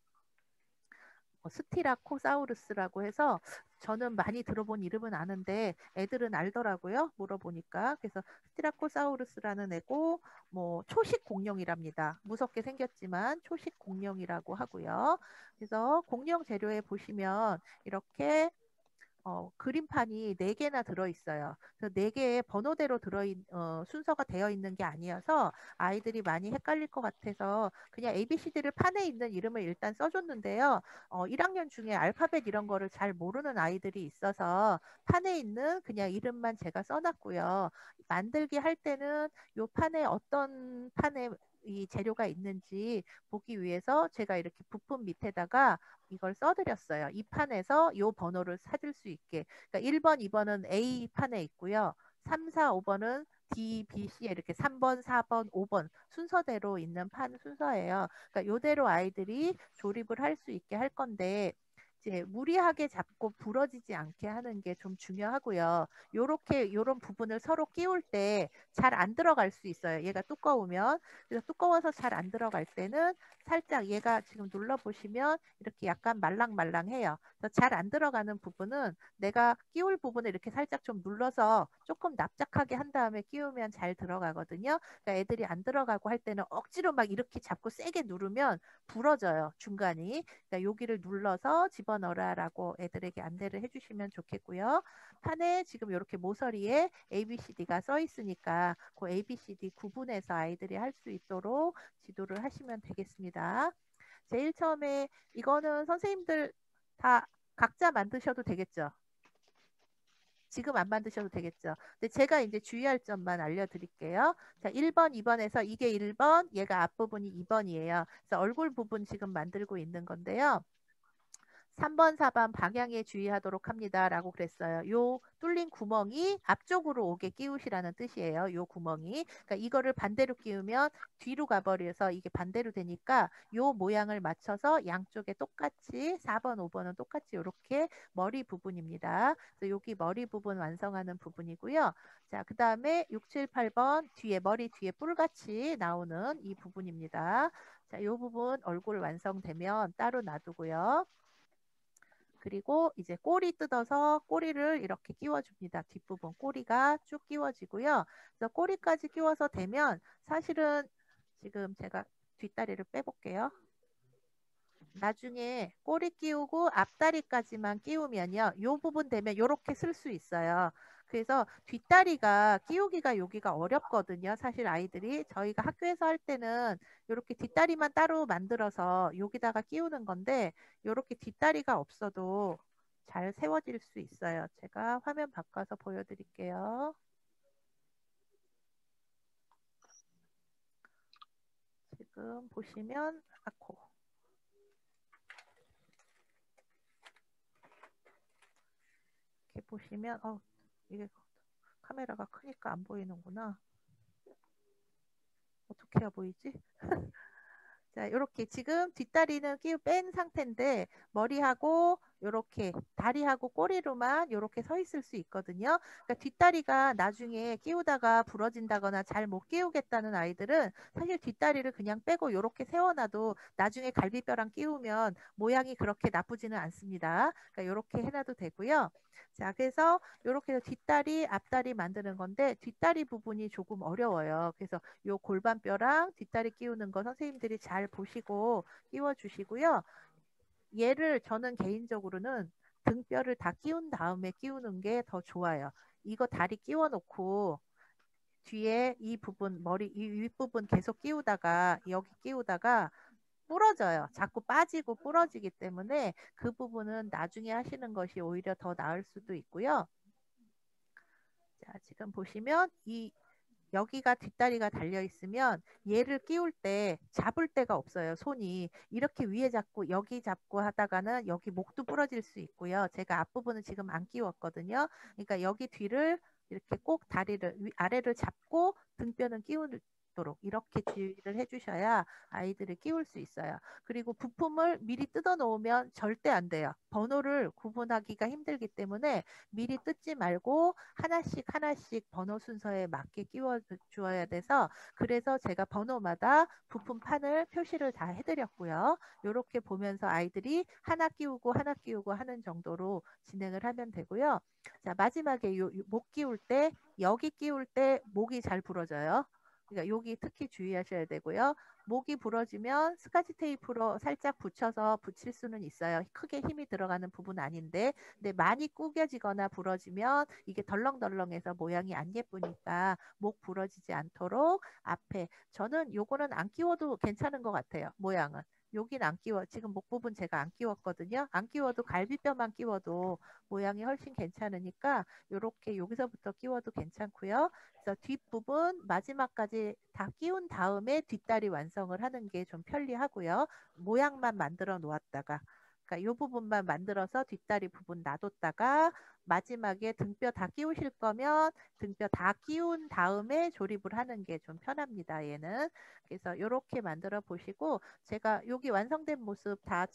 S1: 스티라코사우루스라고 해서 저는 많이 들어본 이름은 아는데 애들은 알더라고요. 물어보니까. 그래서 스티라코사우루스라는 애고 뭐 초식 공룡이랍니다. 무섭게 생겼지만 초식 공룡이라고 하고요. 그래서 공룡 재료에 보시면 이렇게 그림판이 4개나 들어있어요. 그래서 4개의 번호대로 순서가 되어 있는 게 아니어서 아이들이 많이 헷갈릴 것 같아서 그냥 ABCD를 판에 있는 이름을 일단 써줬는데요. 1학년 중에 알파벳 이런 거를 잘 모르는 아이들이 있어서 판에 있는 그냥 이름만 제가 써놨고요. 만들기 할 때는 이 판에 어떤 판에 이 재료가 있는지 보기 위해서 제가 이렇게 부품 밑에다가 이걸 써드렸어요. 이 판에서 이 번호를 찾을 수 있게. 그러니까 1번, 2번은 A 판에 있고요. 3, 4, 5번은 D, B, C에 이렇게 3번, 4번, 5번 순서대로 있는 판 순서예요. 그러니까 이대로 아이들이 조립을 할 수 있게 할 건데 이제 무리하게 잡고 부러지지 않게 하는 게 좀 중요하고요. 요런 부분을 서로 끼울 때 잘 안 들어갈 수 있어요. 얘가 두꺼우면. 그래서 두꺼워서 잘 안 들어갈 때는 살짝 얘가 지금 눌러보시면 이렇게 약간 말랑말랑해요. 그래서 잘 안 들어가는 부분은 내가 끼울 부분을 이렇게 살짝 좀 눌러서 조금 납작하게 한 다음에 끼우면 잘 들어가거든요. 그러니까 애들이 안 들어가고 할 때는 억지로 막 이렇게 잡고 세게 누르면 부러져요. 중간이. 그러니까 여기를 눌러서 집어넣으라라고 애들에게 안내를 해주시면 좋겠고요. 판에 지금 이렇게 모서리에 ABCD가 써 있으니까 그 ABCD 구분해서 아이들이 할 수 있도록 지도를 하시면 되겠습니다. 제일 처음에 이거는 선생님들 다 각자 만드셔도 되겠죠? 지금 안 만드셔도 되겠죠? 근데 제가 이제 주의할 점만 알려드릴게요. 자, 1번, 2번에서 이게 1번, 얘가 앞부분이 2번이에요. 그래서 얼굴 부분 지금 만들고 있는 건데요. 3번, 4번 방향에 주의하도록 합니다. 라고 그랬어요. 요 뚫린 구멍이 앞쪽으로 오게 끼우시라는 뜻이에요. 요 구멍이. 그러니까 이거를 반대로 끼우면 뒤로 가버려서 이게 반대로 되니까 요 모양을 맞춰서 양쪽에 똑같이 4번, 5번은 똑같이 이렇게 머리 부분입니다. 그래서 여기 머리 부분 완성하는 부분이고요. 자, 그 다음에 6, 7, 8번 뒤에 머리 뒤에 뿔같이 나오는 이 부분입니다. 자, 이 부분 얼굴 완성되면 따로 놔두고요. 그리고 이제 꼬리 뜯어서 꼬리를 이렇게 끼워줍니다. 뒷부분 꼬리가 쭉 끼워지고요. 그래서 꼬리까지 끼워서 되면 사실은 지금 제가 뒷다리를 빼볼게요. 나중에 꼬리 끼우고 앞다리까지만 끼우면요. 이 부분 되면 이렇게 쓸 수 있어요. 그래서 뒷다리가 끼우기가 여기가 어렵거든요. 사실 아이들이 저희가 학교에서 할 때는 이렇게 뒷다리만 따로 만들어서 여기다가 끼우는 건데 이렇게 뒷다리가 없어도 잘 세워질 수 있어요. 제가 화면 바꿔서 보여드릴게요. 지금 보시면 아코 이렇게 보시면 이게 카메라가 크니까 안 보이는구나. 어떻게 해야 보이지? 자, 이렇게 지금 뒷다리는 뺀 상태인데 머리하고 요렇게 다리하고 꼬리로만 요렇게 서 있을 수 있거든요. 그러니까 뒷다리가 나중에 끼우다가 부러진다거나 잘 못 끼우겠다는 아이들은 사실 뒷다리를 그냥 빼고 요렇게 세워놔도 나중에 갈비뼈랑 끼우면 모양이 그렇게 나쁘지는 않습니다. 그러니까 요렇게 해놔도 되고요. 자, 그래서 요렇게 뒷다리, 앞다리 만드는 건데 뒷다리 부분이 조금 어려워요. 그래서 요 골반뼈랑 뒷다리 끼우는 거 선생님들이 잘 보시고 끼워 주시고요. 얘를 저는 개인적으로는 등뼈를 다 끼운 다음에 끼우는 게 더 좋아요. 이거 다리 끼워 놓고 뒤에 이 부분, 머리 이 윗부분 계속 끼우다가 여기 끼우다가 부러져요. 자꾸 빠지고 부러지기 때문에 그 부분은 나중에 하시는 것이 오히려 더 나을 수도 있고요. 자, 지금 보시면 여기가 뒷다리가 달려 있으면 얘를 끼울 때 잡을 데가 없어요. 손이 이렇게 위에 잡고 여기 잡고 하다가는 여기 목도 부러질 수 있고요. 제가 앞부분은 지금 안 끼웠거든요. 그러니까 여기 뒤를 이렇게 꼭 다리를 아래를 잡고 등뼈는 끼우도록 이렇게 주의를 해주셔야 아이들을 끼울 수 있어요. 그리고 부품을 미리 뜯어 놓으면 절대 안 돼요. 번호를 구분하기가 힘들기 때문에 미리 뜯지 말고 하나씩 하나씩 번호 순서에 맞게 끼워 주어야 돼서 그래서 제가 번호마다 부품판을 표시를 다 해드렸고요. 이렇게 보면서 아이들이 하나 끼우고 하나 끼우고 하는 정도로 진행을 하면 되고요. 자, 마지막에 목 끼울 때 여기 끼울 때 목이 잘 부러져요. 그러니까 여기 특히 주의하셔야 되고요. 목이 부러지면 스카치 테이프로 살짝 붙여서 붙일 수는 있어요. 크게 힘이 들어가는 부분 아닌데 근데 많이 구겨지거나 부러지면 이게 덜렁덜렁해서 모양이 안 예쁘니까 목 부러지지 않도록 앞에 저는 요거는 안 끼워도 괜찮은 것 같아요. 모양은. 여긴 안 끼워. 지금 목 부분 제가 안 끼웠거든요. 안 끼워도 갈비뼈만 끼워도 모양이 훨씬 괜찮으니까 요렇게 여기서부터 끼워도 괜찮고요. 그래서 뒷부분 마지막까지 다 끼운 다음에 뒷다리 완성을 하는 게 좀 편리하고요. 모양만 만들어 놓았다가 그러니까 이 부분만 만들어서 뒷다리 부분 놔뒀다가 마지막에 등뼈 다 끼우실 거면 등뼈 다 끼운 다음에 조립을 하는 게 좀 편합니다. 얘는. 그래서 이렇게 만들어 보시고 제가 여기 완성된 모습 다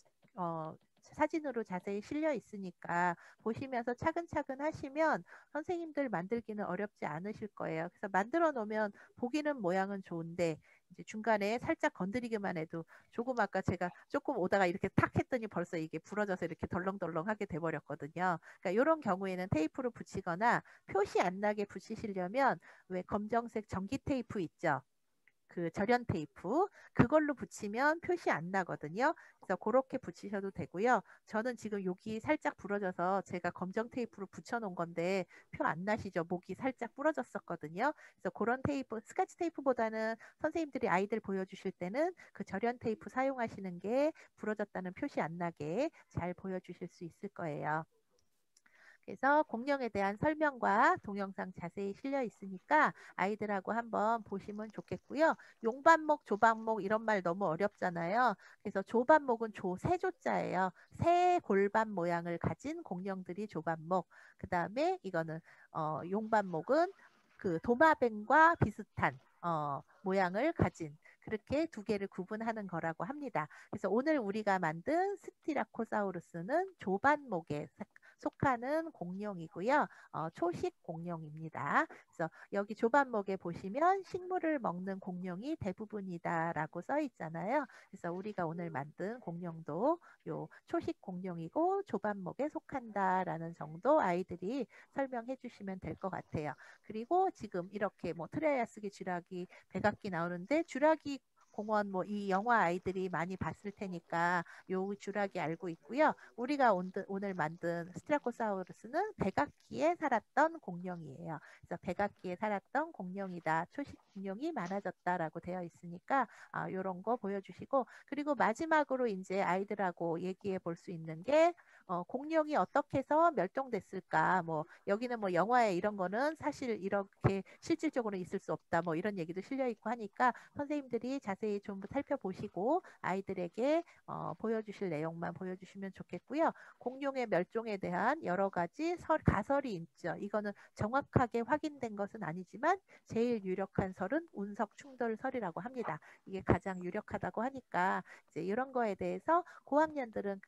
S1: 사진으로 자세히 실려 있으니까 보시면서 차근차근 하시면 선생님들 만들기는 어렵지 않으실 거예요. 그래서 만들어 놓으면 보기는 모양은 좋은데 이제 중간에 살짝 건드리기만 해도 조금 아까 제가 조금 오다가 이렇게 탁 했더니 벌써 이게 부러져서 이렇게 덜렁덜렁하게 돼버렸거든요. 그러니까 이런 경우에는 테이프를 붙이거나 표시 안 나게 붙이시려면 왜 검정색 전기 테이프 있죠? 그 절연 테이프 그걸로 붙이면 표시 안 나거든요. 그래서 그렇게 붙이셔도 되고요. 저는 지금 여기 살짝 부러져서 제가 검정 테이프로 붙여놓은 건데 표 안 나시죠? 목이 살짝 부러졌었거든요. 그래서 그런 테이프, 스카치 테이프보다는 선생님들이 아이들 보여주실 때는 그 절연 테이프 사용하시는 게 부러졌다는 표시 안 나게 잘 보여주실 수 있을 거예요. 그래서 공룡에 대한 설명과 동영상 자세히 실려 있으니까 아이들하고 한번 보시면 좋겠고요. 용반목, 조반목 이런 말 너무 어렵잖아요. 그래서 조반목은 세조자예요. 새 골반 모양을 가진 공룡들이 조반목. 그 다음에 이거는 용반목은 그 도마뱀과 비슷한 모양을 가진 그렇게 두 개를 구분하는 거라고 합니다. 그래서 오늘 우리가 만든 스티라코사우루스는 조반목에 속하는 공룡이고요. 초식 공룡입니다. 그래서 여기 조반목에 보시면 식물을 먹는 공룡이 대부분이다라고 써 있잖아요. 그래서 우리가 오늘 만든 공룡도 요 초식 공룡이고 조반목에 속한다라는 정도 아이들이 설명해 주시면 될 것 같아요. 그리고 지금 이렇게 뭐 트라이아스기 쥐라기, 백악기 나오는데 쥐라기 공원 뭐 이 영화 아이들이 많이 봤을 테니까 요 쥐라기 알고 있고요. 우리가 오늘 만든 스트라코사우루스는 백악기에 살았던 공룡이에요. 그래서 백악기에 살았던 공룡이다. 초식 공룡이 많아졌다라고 되어 있으니까 이런 거 보여주시고 그리고 마지막으로 이제 아이들하고 얘기해 볼 수 있는 게 공룡이 어떻게 해서 멸종됐을까? 뭐 여기는 뭐 영화에 이런 거는 사실 이렇게 실질적으로 있을 수 없다. 뭐 이런 얘기도 실려 있고 하니까 선생님들이 자세히 좀 살펴보시고 아이들에게 보여주실 내용만 보여주시면 좋겠고요. 공룡의 멸종에 대한 여러 가지 가설이 있죠. 이거는 정확하게 확인된 것은 아니지만 제일 유력한 설은 운석 충돌설이라고 합니다. 이게 가장 유력하다고 하니까 이제 이런 거에 대해서 고학년들은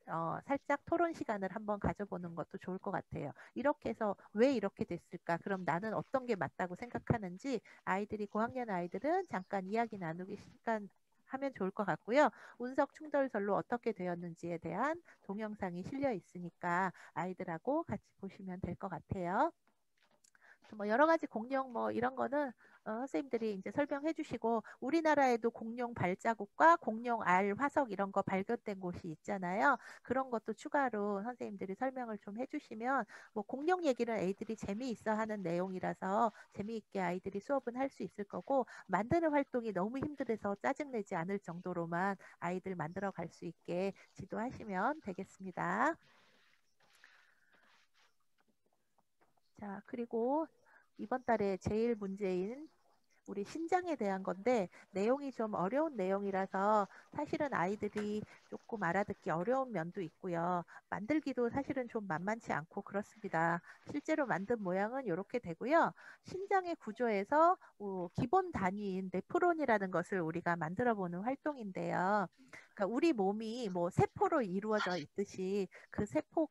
S1: 살짝 토론 시간 시간을 한번 가져보는 것도 좋을 것 같아요. 이렇게 해서 왜 이렇게 됐을까? 그럼 나는 어떤 게 맞다고 생각하는지 아이들이 고학년 아이들은 잠깐 이야기 나누기 시간 하면 좋을 것 같고요. 운석 충돌설로 어떻게 되었는지에 대한 동영상이 실려 있으니까 아이들하고 같이 보시면 될 것 같아요. 뭐 여러 가지 공룡 뭐 이런 거는 선생님들이 이제 설명해 주시고, 우리나라에도 공룡 발자국과 공룡 알 화석 이런 거 발견된 곳이 있잖아요. 그런 것도 추가로 선생님들이 설명을 좀 해주시면, 뭐 공룡 얘기는 애들이 재미있어 하는 내용이라서 재미있게 아이들이 수업은 할 수 있을 거고, 만드는 활동이 너무 힘들어서 짜증내지 않을 정도로만 아이들 만들어 갈 수 있게 지도하시면 되겠습니다. 자, 그리고 이번 달에 제일 문제인 우리 신장에 대한 건데, 내용이 좀 어려운 내용이라서 사실은 아이들이 조금 알아듣기 어려운 면도 있고요. 만들기도 사실은 좀 만만치 않고 그렇습니다. 실제로 만든 모양은 이렇게 되고요. 신장의 구조에서 기본 단위인 네프론이라는 것을 우리가 만들어 보는 활동인데요. 그러니까 우리 몸이 뭐 세포로 이루어져 있듯이 그 세포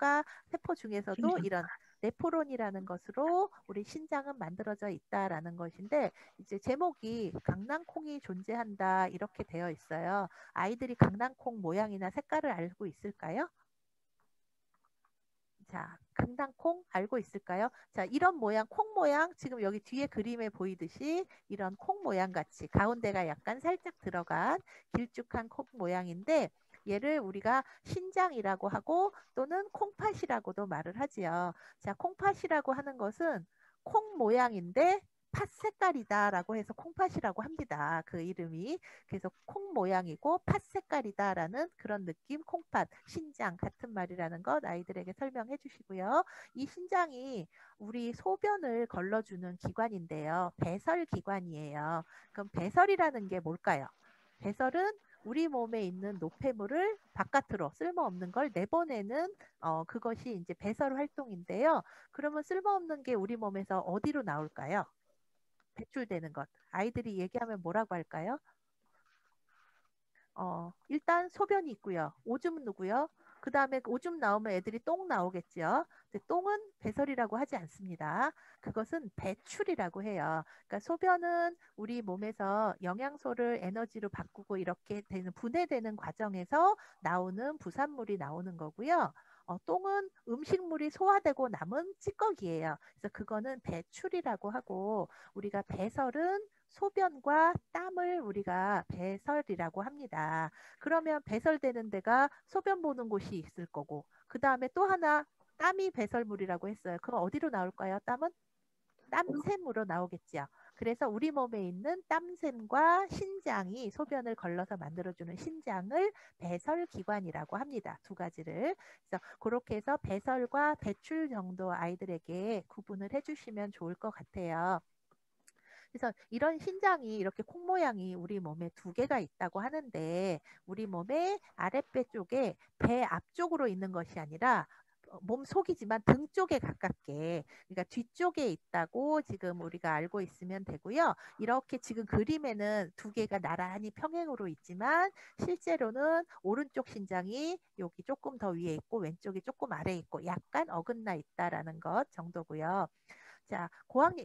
S1: 중에서도 이런 네프론이라는 것으로 우리 신장은 만들어져 있다라는 것인데, 이제 제목이 강낭콩이 존재한다 이렇게 되어 있어요. 아이들이 강낭콩 모양이나 색깔을 알고 있을까요? 자, 강낭콩 알고 있을까요? 자, 이런 모양, 콩 모양, 지금 여기 뒤에 그림에 보이듯이 이런 콩 모양 같이 가운데가 약간 살짝 들어간 길쭉한 콩 모양인데, 얘를 우리가 신장이라고 하고 또는 콩팥이라고도 말을 하지요. 자, 콩팥이라고 하는 것은 콩 모양인데 팥 색깔이다라고 해서 콩팥이라고 합니다. 그 이름이. 그래서 콩 모양이고 팥 색깔이다라는 그런 느낌, 콩팥, 신장 같은 말이라는 것 아이들에게 설명해 주시고요. 이 신장이 우리 소변을 걸러주는 기관인데요. 배설기관이에요. 그럼 배설이라는 게 뭘까요? 배설은 우리 몸에 있는 노폐물을 바깥으로 쓸모없는 걸 내보내는 그것이 이제 배설 활동인데요. 그러면 쓸모없는 게 우리 몸에서 어디로 나올까요? 배출되는 것. 아이들이 얘기하면 뭐라고 할까요? 일단 소변이 있고요. 오줌은 누구요? 그 다음에 오줌 나오면 애들이 똥 나오겠죠. 근데 똥은 배설이라고 하지 않습니다. 그것은 배출이라고 해요. 그러니까 소변은 우리 몸에서 영양소를 에너지로 바꾸고 이렇게 되는 분해되는 과정에서 나오는 부산물이 나오는 거고요. 똥은 음식물이 소화되고 남은 찌꺼기예요. 그래서 그거는 배출이라고 하고, 우리가 배설은 소변과 땀을 우리가 배설이라고 합니다. 그러면 배설되는 데가 소변 보는 곳이 있을 거고, 그 다음에 또 하나 땀이 배설물이라고 했어요. 그럼 어디로 나올까요? 땀은? 땀샘으로 나오겠죠. 그래서 우리 몸에 있는 땀샘과 신장이 소변을 걸러서 만들어주는 신장을 배설기관이라고 합니다. 두 가지를. 그래서 그렇게 해서 배설과 배출 정도 아이들에게 구분을 해주시면 좋을 것 같아요. 그래서 이런 신장이 이렇게 콩 모양이 우리 몸에 두 개가 있다고 하는데, 우리 몸의 아랫배 쪽에 배 앞쪽으로 있는 것이 아니라 몸 속이지만 등 쪽에 가깝게, 그러니까 뒤쪽에 있다고 지금 우리가 알고 있으면 되고요. 이렇게 지금 그림에는 두 개가 나란히 평행으로 있지만 실제로는 오른쪽 신장이 여기 조금 더 위에 있고 왼쪽이 조금 아래에 있고 약간 어긋나 있다라는 것 정도고요. 자,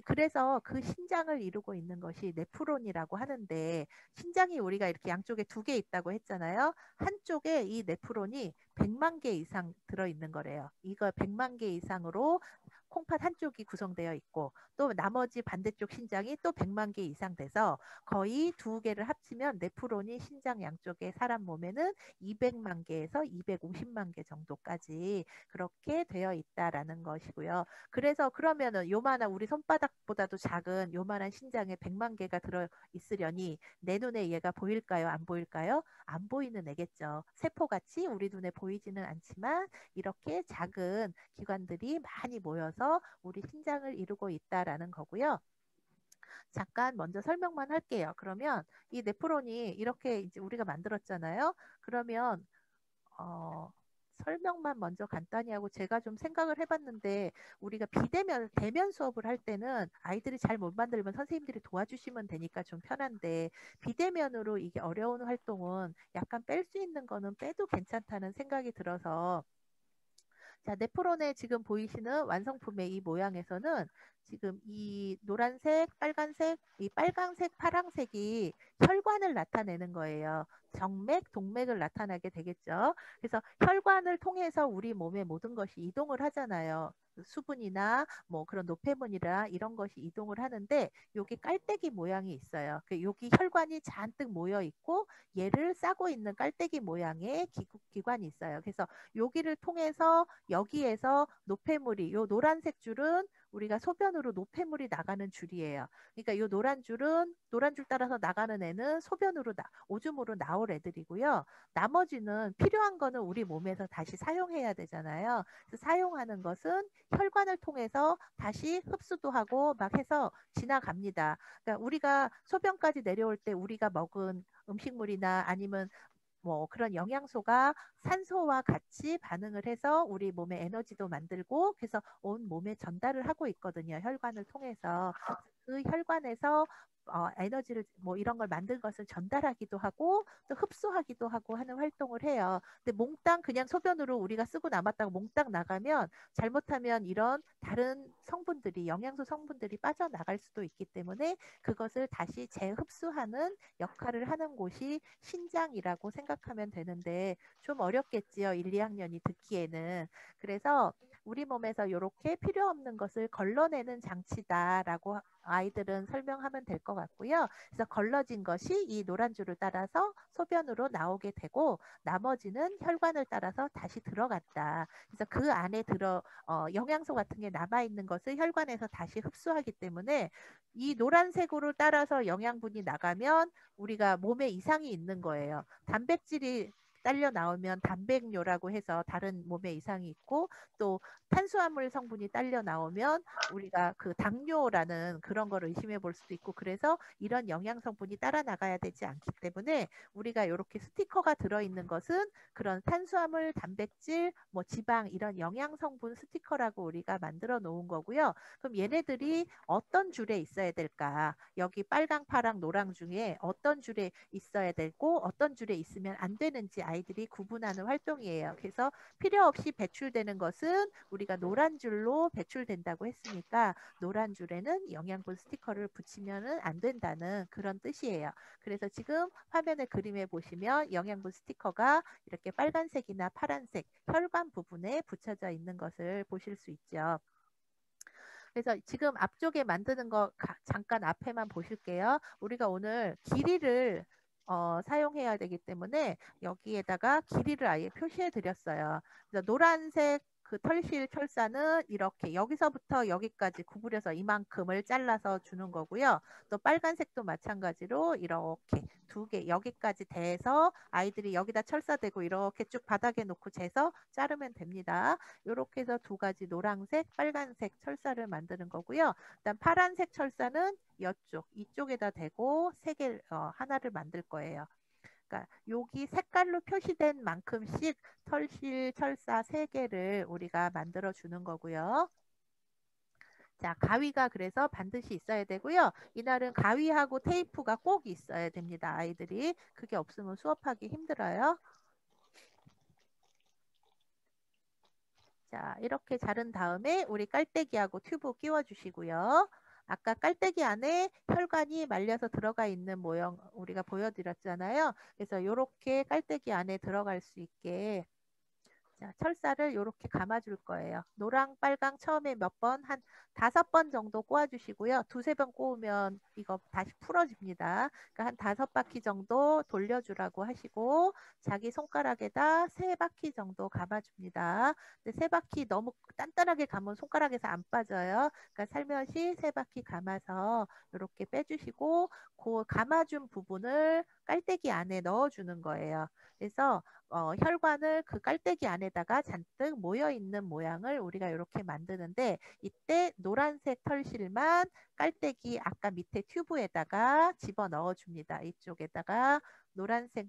S1: 그래서 그 신장을 이루고 있는 것이 네프론이라고 하는데, 신장이 우리가 이렇게 양쪽에 두 개 있다고 했잖아요. 한쪽에 이 네프론이 100만 개 이상 들어있는 거래요. 이거 100만 개 이상으로 콩팥 한쪽이 구성되어 있고, 또 나머지 반대쪽 신장이 또 100만 개 이상 돼서 거의 두 개를 합치면 네프론이 신장 양쪽에 사람 몸에는 200만 개에서 250만 개 정도까지 그렇게 되어 있다라는 것이고요. 그래서 그러면은 요만한 우리 손바닥보다도 작은 요만한 신장에 100만 개가 들어 있으려니 내 눈에 얘가 보일까요? 안 보일까요? 안 보이는 애겠죠. 세포같이 우리 눈에 보이지는 않지만 이렇게 작은 기관들이 많이 모여서 우리 신장을 이루고 있다라는 거고요. 잠깐 먼저 설명만 할게요. 그러면 이 네프론이 이렇게 이제 우리가 만들었잖아요. 그러면 설명만 먼저 간단히 하고, 제가 좀 생각을 해봤는데 우리가 대면 수업을 할 때는 아이들이 잘 못 만들면 선생님들이 도와주시면 되니까 좀 편한데, 비대면으로 이게 어려운 활동은 약간 뺄 수 있는 거는 빼도 괜찮다는 생각이 들어서 자, 네프론에 지금 보이시는 완성품의 이 모양에서는 지금 이 노란색, 빨간색, 이 빨강색, 파랑색이 혈관을 나타내는 거예요. 정맥, 동맥을 나타나게 되겠죠. 그래서 혈관을 통해서 우리 몸의 모든 것이 이동을 하잖아요. 수분이나 뭐 그런 노폐물이나 이런 것이 이동을 하는데 여기 깔때기 모양이 있어요. 여기 혈관이 잔뜩 모여 있고 얘를 싸고 있는 깔때기 모양의 기관이 있어요. 그래서 여기를 통해서 여기에서 노폐물이 요 노란색 줄은 우리가 소변으로 노폐물이 나가는 줄이에요. 그러니까 이 노란 줄은 노란 줄 따라서 나가는 애는 소변으로 오줌으로 나올 애들이고요. 나머지는 필요한 거는 우리 몸에서 다시 사용해야 되잖아요. 그래서 사용하는 것은 혈관을 통해서 다시 흡수도 하고 막 해서 지나갑니다. 그러니까 우리가 소변까지 내려올 때 우리가 먹은 음식물이나 아니면 뭐 그런 영양소가 산소와 같이 반응을 해서 우리 몸에 에너지도 만들고 그래서 온 몸에 전달을 하고 있거든요. 혈관을 통해서. 그 혈관에서 에너지를 뭐 이런 걸 만든 것을 전달하기도 하고 또 흡수하기도 하고 하는 활동을 해요. 근데 몽땅 그냥 소변으로 우리가 쓰고 남았다고 몽땅 나가면 잘못하면 이런 다른 성분들이 영양소 성분들이 빠져나갈 수도 있기 때문에 그것을 다시 재흡수하는 역할을 하는 곳이 신장이라고 생각하면 되는데 좀 어렵겠지요. 1, 2학년이 듣기에는. 그래서 우리 몸에서 이렇게 필요 없는 것을 걸러내는 장치다라고 아이들은 설명하면 될 것 같고요. 그래서 걸러진 것이 이 노란 줄을 따라서 소변으로 나오게 되고 나머지는 혈관을 따라서 다시 들어갔다. 그래서 그 안에 영양소 같은 게 남아있는 것을 혈관에서 다시 흡수하기 때문에 이 노란색으로 따라서 영양분이 나가면 우리가 몸에 이상이 있는 거예요. 단백질이 딸려 나오면 단백뇨라고 해서 다른 몸에 이상이 있고 또 탄수화물 성분이 딸려 나오면 우리가 그 당뇨라는 그런 걸 의심해 볼 수도 있고 그래서 이런 영양 성분이 따라 나가야 되지 않기 때문에 우리가 이렇게 스티커가 들어있는 것은 그런 탄수화물, 단백질, 뭐 지방 이런 영양 성분 스티커라고 우리가 만들어 놓은 거고요. 그럼 얘네들이 어떤 줄에 있어야 될까? 여기 빨강, 파랑, 노랑 중에 어떤 줄에 있어야 되고 어떤 줄에 있으면 안 되는지 아이들이 구분하는 활동이에요. 그래서 필요 없이 배출되는 것은 우리가 노란 줄로 배출된다고 했으니까 노란 줄에는 영양분 스티커를 붙이면 안 된다는 그런 뜻이에요. 그래서 지금 화면의 그림에 보시면 영양분 스티커가 이렇게 빨간색이나 파란색 혈관 부분에 붙여져 있는 것을 보실 수 있죠. 그래서 지금 앞쪽에 만드는 거 잠깐 앞에만 보실게요. 우리가 오늘 길이를 사용해야 되기 때문에 여기에다가 길이를 아예 표시해 드렸어요. 그래서 노란색 그 털실 철사는 이렇게 여기서부터 여기까지 구부려서 이만큼을 잘라서 주는 거고요. 또 빨간색도 마찬가지로 이렇게 2개 여기까지 대서 아이들이 여기다 철사 대고 이렇게 쭉 바닥에 놓고 재서 자르면 됩니다. 이렇게 해서 2가지 노란색, 빨간색 철사를 만드는 거고요. 일단 파란색 철사는 이쪽에다 대고 3개 하나를 만들 거예요. 그러니까 여기 색깔로 표시된 만큼씩 털실 철사 3개를 우리가 만들어 주는 거고요. 자, 가위가 그래서 반드시 있어야 되고요. 이날은 가위하고 테이프가 꼭 있어야 됩니다. 아이들이. 그게 없으면 수업하기 힘들어요. 자, 이렇게 자른 다음에 우리 깔때기하고 튜브 끼워 주시고요. 아까 깔때기 안에 혈관이 말려서 들어가 있는 모형 우리가 보여드렸잖아요. 그래서 이렇게 깔때기 안에 들어갈 수 있게 자, 철사를 이렇게 감아줄 거예요. 노랑, 빨강 처음에 몇 번, 한 5번 정도 꼬아주시고요. 2-3번 꼬우면 이거 다시 풀어집니다. 그러니까 한 5바퀴 정도 돌려주라고 하시고 자기 손가락에다 3바퀴 정도 감아줍니다. 근데 3바퀴 너무 단단하게 감으면 손가락에서 안 빠져요. 그러니까 살며시 3바퀴 감아서 이렇게 빼주시고 그 감아준 부분을 깔때기 안에 넣어주는 거예요. 그래서 혈관을 그 깔때기 안에다가 잔뜩 모여있는 모양을 우리가 이렇게 만드는데 이때 노란색 털실만 깔때기 아까 밑에 튜브에다가 집어 넣어줍니다. 이쪽에다가 노란색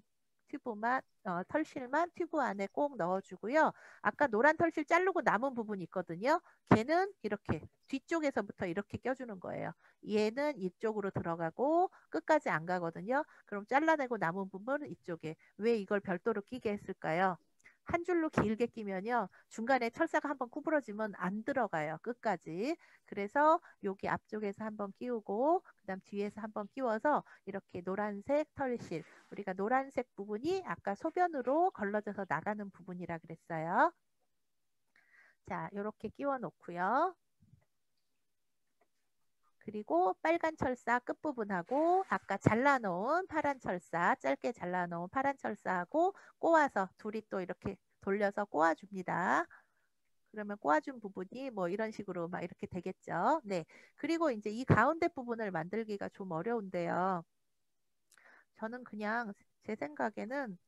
S1: 튜브만 털실만 튜브 안에 꼭 넣어주고요. 아까 노란 털실 자르고 남은 부분이 있거든요. 걔는 이렇게 뒤쪽에서부터 이렇게 껴주는 거예요. 얘는 이쪽으로 들어가고 끝까지 안 가거든요. 그럼 잘라내고 남은 부분은 이쪽에. 왜 이걸 별도로 끼게 했을까요? 한 줄로 길게 끼면요. 중간에 철사가 한번 구부러지면 안 들어가요. 끝까지. 그래서 여기 앞쪽에서 한번 끼우고 그다음 뒤에서 한번 끼워서 이렇게 노란색 털실. 우리가 노란색 부분이 아까 소변으로 걸러져서 나가는 부분이라 그랬어요. 자, 이렇게 끼워 놓고요. 그리고 빨간 철사 끝부분하고 아까 잘라놓은 파란 철사, 짧게 잘라놓은 파란 철사하고 꼬아서 둘이 또 이렇게 돌려서 꼬아줍니다. 그러면 꼬아준 부분이 뭐 이런 식으로 막 이렇게 되겠죠. 네. 그리고 이제 이 가운데 부분을 만들기가 좀 어려운데요. 저는 그냥 제 생각에는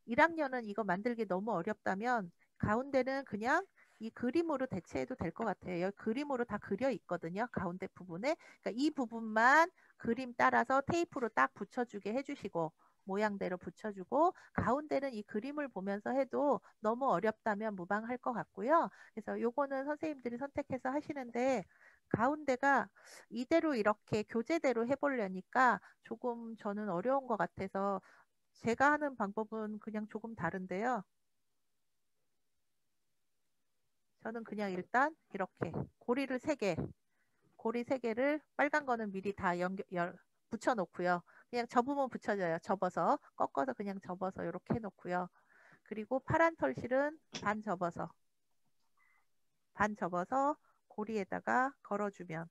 S1: 1학년은 이거 만들기 너무 어렵다면 가운데는 그냥 이 그림으로 대체해도 될 것 같아요. 여기 그림으로 다 그려 있거든요. 가운데 부분에. 그러니까 이 부분만 그림 따라서 테이프로 딱 붙여주게 해주시고 모양대로 붙여주고 가운데는 이 그림을 보면서 해도 너무 어렵다면 무방할 것 같고요. 그래서 요거는 선생님들이 선택해서 하시는데 가운데가 이대로 이렇게 교재대로 해보려니까 조금 저는 어려운 것 같아서 제가 하는 방법은 그냥 조금 다른데요. 저는 그냥 일단 이렇게 고리를 3개, 고리 3개를 빨간 거는 미리 다 붙여 놓고요. 그냥 접으면 붙여져요. 접어서 꺾어서 그냥 접어서 이렇게 해 놓고요. 그리고 파란 털실은 반 접어서 고리에다가 걸어주면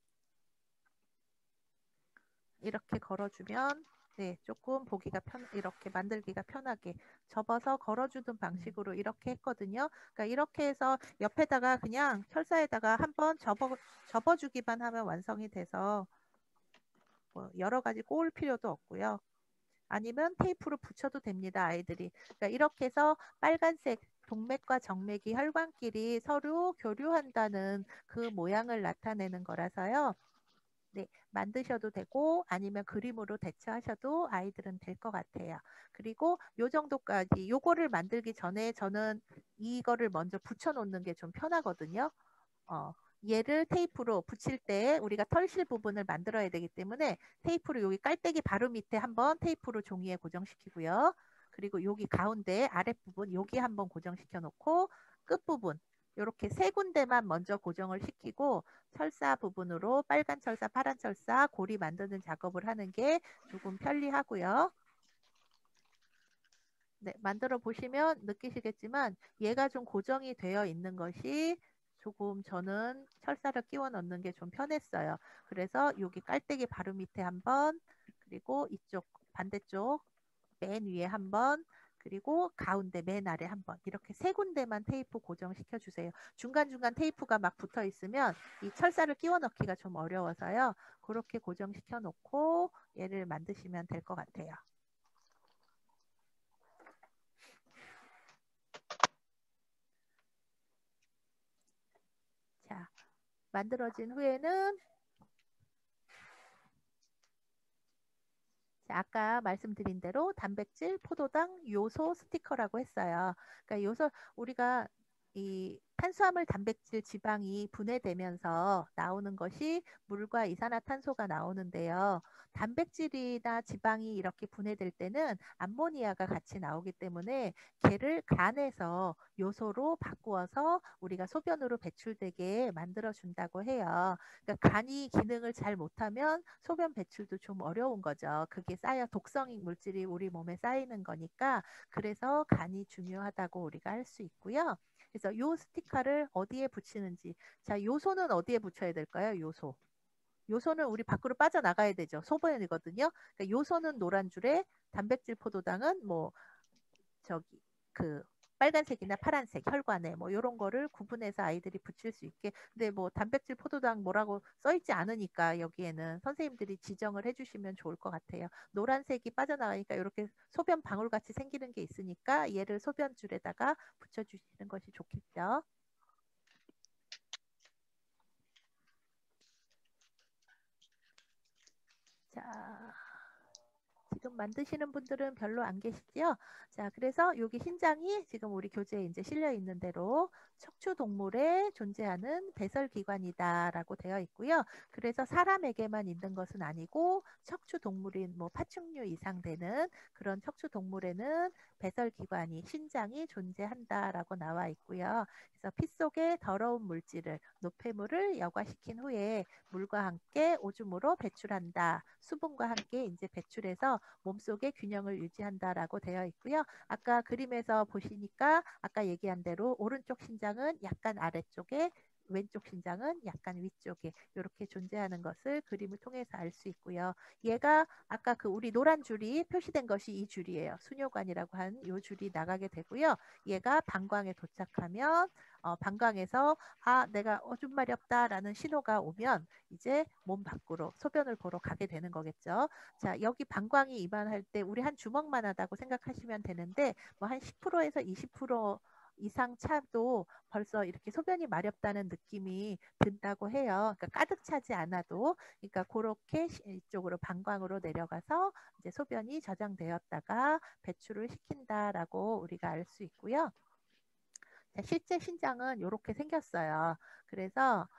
S1: 이렇게 걸어주면 네, 조금 보기가 이렇게 만들기가 편하게 접어서 걸어주는 방식으로 이렇게 했거든요. 그러니까 이렇게 해서 옆에다가 그냥 철사에다가 한번 접어주기만 하면 완성이 돼서 뭐 여러 가지 꼬을 필요도 없고요. 아니면 테이프로 붙여도 됩니다, 아이들이. 그러니까 이렇게 해서 빨간색 동맥과 정맥이 혈관끼리 서로 교류한다는 그 모양을 나타내는 거라서요. 네, 만드셔도 되고 아니면 그림으로 대처하셔도 아이들은 될 것 같아요. 그리고 요 정도까지 요거를 만들기 전에 저는 이거를 먼저 붙여 놓는 게 좀 편하거든요. 얘를 테이프로 붙일 때 우리가 털실 부분을 만들어야 되기 때문에 테이프로 여기 깔때기 바로 밑에 한번 테이프로 종이에 고정시키고요. 그리고 여기 가운데 아랫부분 여기 한번 고정시켜 놓고 끝부분 이렇게 3군데만 먼저 고정을 시키고 철사 부분으로 빨간 철사, 파란 철사 고리 만드는 작업을 하는 게 조금 편리하고요. 네, 만들어 보시면 느끼시겠지만 얘가 좀 고정이 되어 있는 것이 조금 저는 철사를 끼워 넣는 게 좀 편했어요. 그래서 여기 깔때기 바로 밑에 한번 그리고 이쪽 반대쪽 맨 위에 한번 그리고 가운데 맨 아래 한번 이렇게 3군데만 테이프 고정시켜 주세요. 중간중간 테이프가 막 붙어 있으면 이 철사를 끼워 넣기가 좀 어려워서요. 그렇게 고정시켜 놓고 얘를 만드시면 될 것 같아요. 자, 만들어진 후에는 아까 말씀드린 대로 단백질, 포도당, 요소, 스티커라고 했어요. 그러니까 요소 우리가 이 탄수화물, 단백질, 지방이 분해되면서 나오는 것이 물과 이산화탄소가 나오는데요. 단백질이나 지방이 이렇게 분해될 때는 암모니아가 같이 나오기 때문에 걔를 간에서 요소로 바꾸어서 우리가 소변으로 배출되게 만들어준다고 해요. 그러니까 간이 기능을 잘 못하면 소변 배출도 좀 어려운 거죠. 그게 쌓여 독성 물질이 우리 몸에 쌓이는 거니까 그래서 간이 중요하다고 우리가 할 수 있고요. 그래서 요 스티커를 어디에 붙이는지. 자, 요소는 어디에 붙여야 될까요? 요소. 요소는 우리 밖으로 빠져나가야 되죠. 소변이거든요. 그러니까 요소는 노란 줄에 단백질 포도당은 뭐 저기 그 빨간색이나 파란색 혈관에 뭐 이런 거를 구분해서 아이들이 붙일 수 있게. 근데 뭐 단백질 포도당 뭐라고 써 있지 않으니까 여기에는 선생님들이 지정을 해주시면 좋을 것 같아요. 노란색이 빠져나가니까 이렇게 소변 방울 같이 생기는 게 있으니까 얘를 소변줄에다가 붙여주시는 것이 좋겠죠. 자, 지금 만드시는 분들은 별로 안 계시죠? 자, 그래서 여기 신장이 지금 우리 교재에 이제 실려 있는 대로 척추 동물에 존재하는 배설기관이다라고 되어 있고요. 그래서 사람에게만 있는 것은 아니고 척추 동물인 뭐 파충류 이상 되는 그런 척추 동물에는 배설기관이 신장이 존재한다라고 나와 있고요. 그래서 피 속에 더러운 물질을 노폐물을 여과시킨 후에 물과 함께 오줌으로 배출한다. 수분과 함께 이제 배출해서 몸속의 균형을 유지한다라고 되어 있고요. 아까 그림에서 보시니까 아까 얘기한 대로 오른쪽 신장은 약간 아래쪽에 왼쪽 신장은 약간 위쪽에 이렇게 존재하는 것을 그림을 통해서 알 수 있고요. 얘가 아까 그 우리 노란 줄이 표시된 것이 이 줄이에요. 수뇨관이라고 한 이 줄이 나가게 되고요. 얘가 방광에 도착하면 방광에서 내가 좀 마렵다라는 신호가 오면 이제 몸 밖으로 소변을 보러 가게 되는 거겠죠. 자, 여기 방광이 이만할 때 우리 한 주먹만 하다고 생각하시면 되는데 뭐 한 10%에서 20% 이상 차도 벌써 이렇게 소변이 마렵다는 느낌이 든다고 해요. 그러니까 가득 차지 않아도, 그러니까 그렇게 이쪽으로 방광으로 내려가서 이제 소변이 저장되었다가 배출을 시킨다라고 우리가 알 수 있고요. 자, 실제 신장은 이렇게 생겼어요. 그래서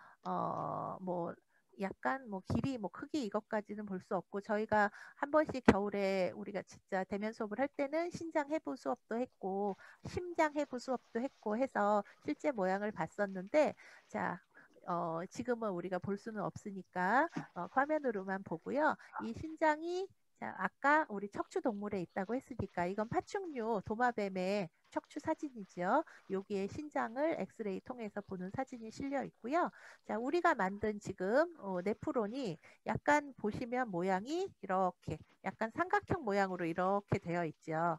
S1: 뭐 약간 뭐 길이 뭐 크기 이것까지는 볼 수 없고 저희가 한 번씩 겨울에 우리가 진짜 대면 수업을 할 때는 신장 해부 수업도 했고 심장 해부 수업도 했고 해서 실제 모양을 봤었는데 자 지금은 우리가 볼 수는 없으니까 화면으로만 보고요. 이 신장이 자, 아까 우리 척추 동물에 있다고 했으니까 이건 파충류 도마뱀의 척추 사진이죠. 여기에 신장을 엑스레이 통해서 보는 사진이 실려 있고요. 자, 우리가 만든 지금 네프론이 약간 보시면 모양이 이렇게 약간 삼각형 모양으로 이렇게 되어 있죠.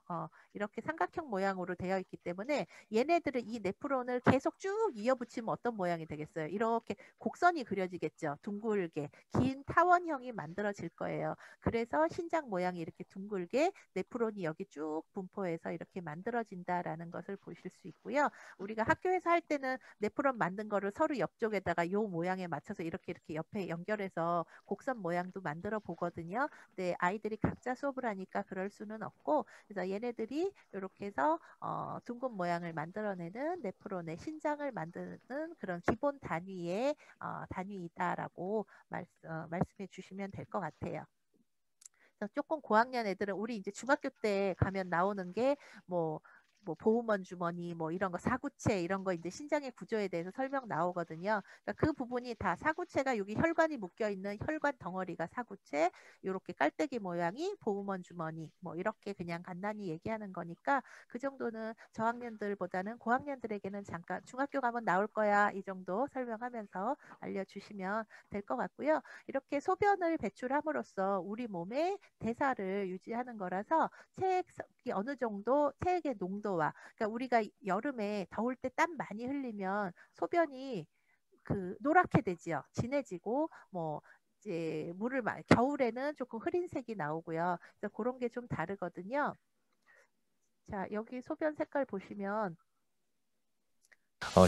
S1: 이렇게 삼각형 모양으로 되어 있기 때문에 얘네들은 이 네프론을 계속 쭉 이어붙이면 어떤 모양이 되겠어요? 이렇게 곡선이 그려지겠죠. 둥글게 긴 타원형이 만들어질 거예요. 그래서 신장 모양이 이렇게 둥글게 네프론이 여기 쭉 분포해서 이렇게 만들어진다라는 것을 보실 수 있고요. 우리가 학교에서 할 때는 네프론 만든 거를 서로 옆쪽에다가 요 모양에 맞춰서 이렇게 옆에 연결해서 곡선 모양도 만들어 보거든요. 근데 아이들이 각자 수업을 하니까 그럴 수는 없고 그래서 얘네들이 이렇게 해서 둥근 모양을 만들어내는 네프론의 신장을 만드는 그런 기본 단위의 단위이다라고 말씀해 주시면 될 것 같아요. 조금 고학년 애들은 우리 이제 중학교 때 가면 나오는 게 뭐 보호먼 주머니 뭐 이런 거 사구체 이런 거 이제 신장의 구조에 대해서 설명 나오거든요. 그러니까 그 부분이 다 사구체가 여기 혈관이 묶여 있는 혈관 덩어리가 사구체, 이렇게 깔때기 모양이 보호먼 주머니 뭐 이렇게 그냥 간단히 얘기하는 거니까 그 정도는 저학년들보다는 고학년들에게는 잠깐 중학교 가면 나올 거야 이 정도 설명하면서 알려주시면 될 것 같고요. 이렇게 소변을 배출함으로써 우리 몸의 대사를 유지하는 거라서 체액이 어느 정도 체액의 농도와 그러니까 우리가 여름에 더울 때 땀 많이 흘리면 소변이 그 노랗게 되지요. 진해지고 뭐 이제 겨울에는 조금 흐린 색이 나오고요. 그래서 그런 게 좀 다르거든요. 자, 여기 소변 색깔 보시면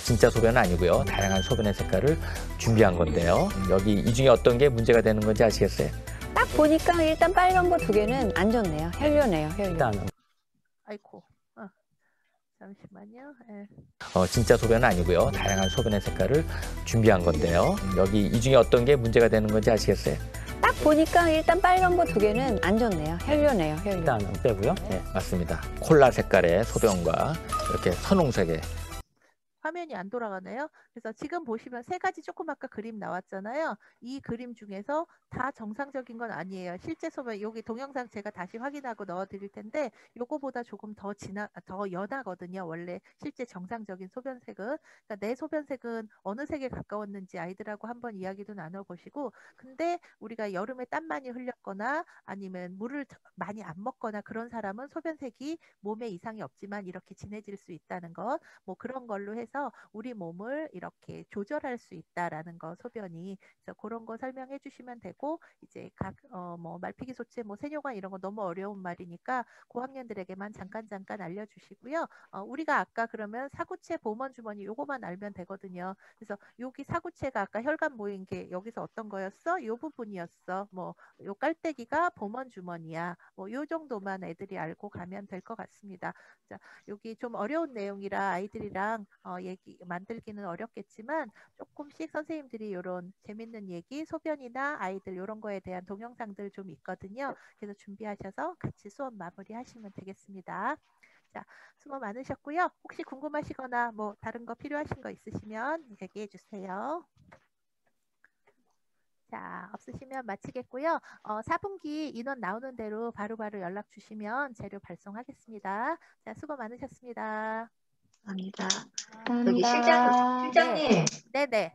S4: 진짜 소변은 아니고요. 다양한 소변의 색깔을 준비한 건데요. 여기 이 중에 어떤 게 문제가 되는 건지 아시겠어요?
S5: 딱 보니까 일단 빨간 거 2개는 안 좋네요. 혈뇨네요, 혈뇨.
S4: 일단
S1: 아이고. 잠시만요. 네.
S4: 진짜 소변은 아니고요. 다양한 소변의 색깔을 준비한 건데요. 여기 이 중에 어떤 게 문제가 되는 건지 아시겠어요?
S5: 딱 보니까 일단 빨간 거 2개는 안 좋네요. 혈뇨네요, 혈뇨.
S4: 일단 빼고요. 네, 맞습니다. 콜라 색깔의 소변과 이렇게 선홍색의
S1: 화면이 안 돌아가네요. 그래서 지금 보시면 3가지 조금 아까 그림 나왔잖아요. 이 그림 중에서 다 정상적인 건 아니에요. 실제 소변 여기 동영상 제가 다시 확인하고 넣어드릴 텐데 요거보다 조금 더 연하거든요. 원래 실제 정상적인 소변색은. 그러니까 내 소변색은 어느 색에 가까웠는지 아이들하고 한번 이야기도 나눠보시고 근데 우리가 여름에 땀 많이 흘렸거나 아니면 물을 많이 안 먹거나 그런 사람은 소변색이 몸에 이상이 없지만 이렇게 진해질 수 있다는 것 뭐 그런 걸로 해서 통해서 우리 몸을 이렇게 조절할 수 있다라는 거 소변이. 그래서 그런 거 설명해 주시면 되고 이제 각 뭐 말피기 소체 뭐 세뇨관 이런 거 너무 어려운 말이니까 고학년들에게만 잠깐 알려주시고요. 우리가 아까 그러면 사구체 보먼 주머니 요거만 알면 되거든요. 그래서 여기 사구체가 아까 혈관 모인 게 여기서 어떤 거였어? 요 부분이었어. 뭐 요 깔때기가 보먼 주머니야. 뭐 요 정도만 애들이 알고 가면 될 것 같습니다. 자, 여기 좀 어려운 내용이라 아이들이랑 얘기 만들기는 어렵겠지만 조금씩 선생님들이 이런 재밌는 얘기, 소변이나 아이들 이런 거에 대한 동영상들 좀 있거든요. 그래서 준비하셔서 같이 수업 마무리하시면 되겠습니다. 자, 수고 많으셨고요. 혹시 궁금하시거나 뭐 다른 거 필요하신 거 있으시면 얘기해 주세요. 자, 없으시면 마치겠고요. 4분기 인원 나오는 대로 바로바로 연락 주시면 재료 발송하겠습니다. 자, 수고 많으셨습니다.
S2: 감사합니다.
S3: 감사합니다.
S2: 실장님,
S1: 네네.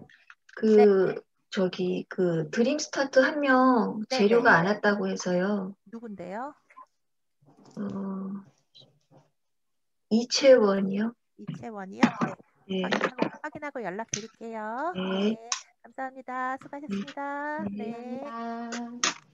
S2: 저기 드림 스타트 한 명
S1: 네네.
S2: 재료가 안 왔다고 해서요.
S1: 누군데요?
S2: 이채원이요?
S1: 이채원이요?
S2: 네.
S1: 확인하고 연락 드릴게요.
S2: 네.
S1: 감사합니다. 수고하셨습니다.
S2: 네.
S1: 네.
S3: 감사합니다.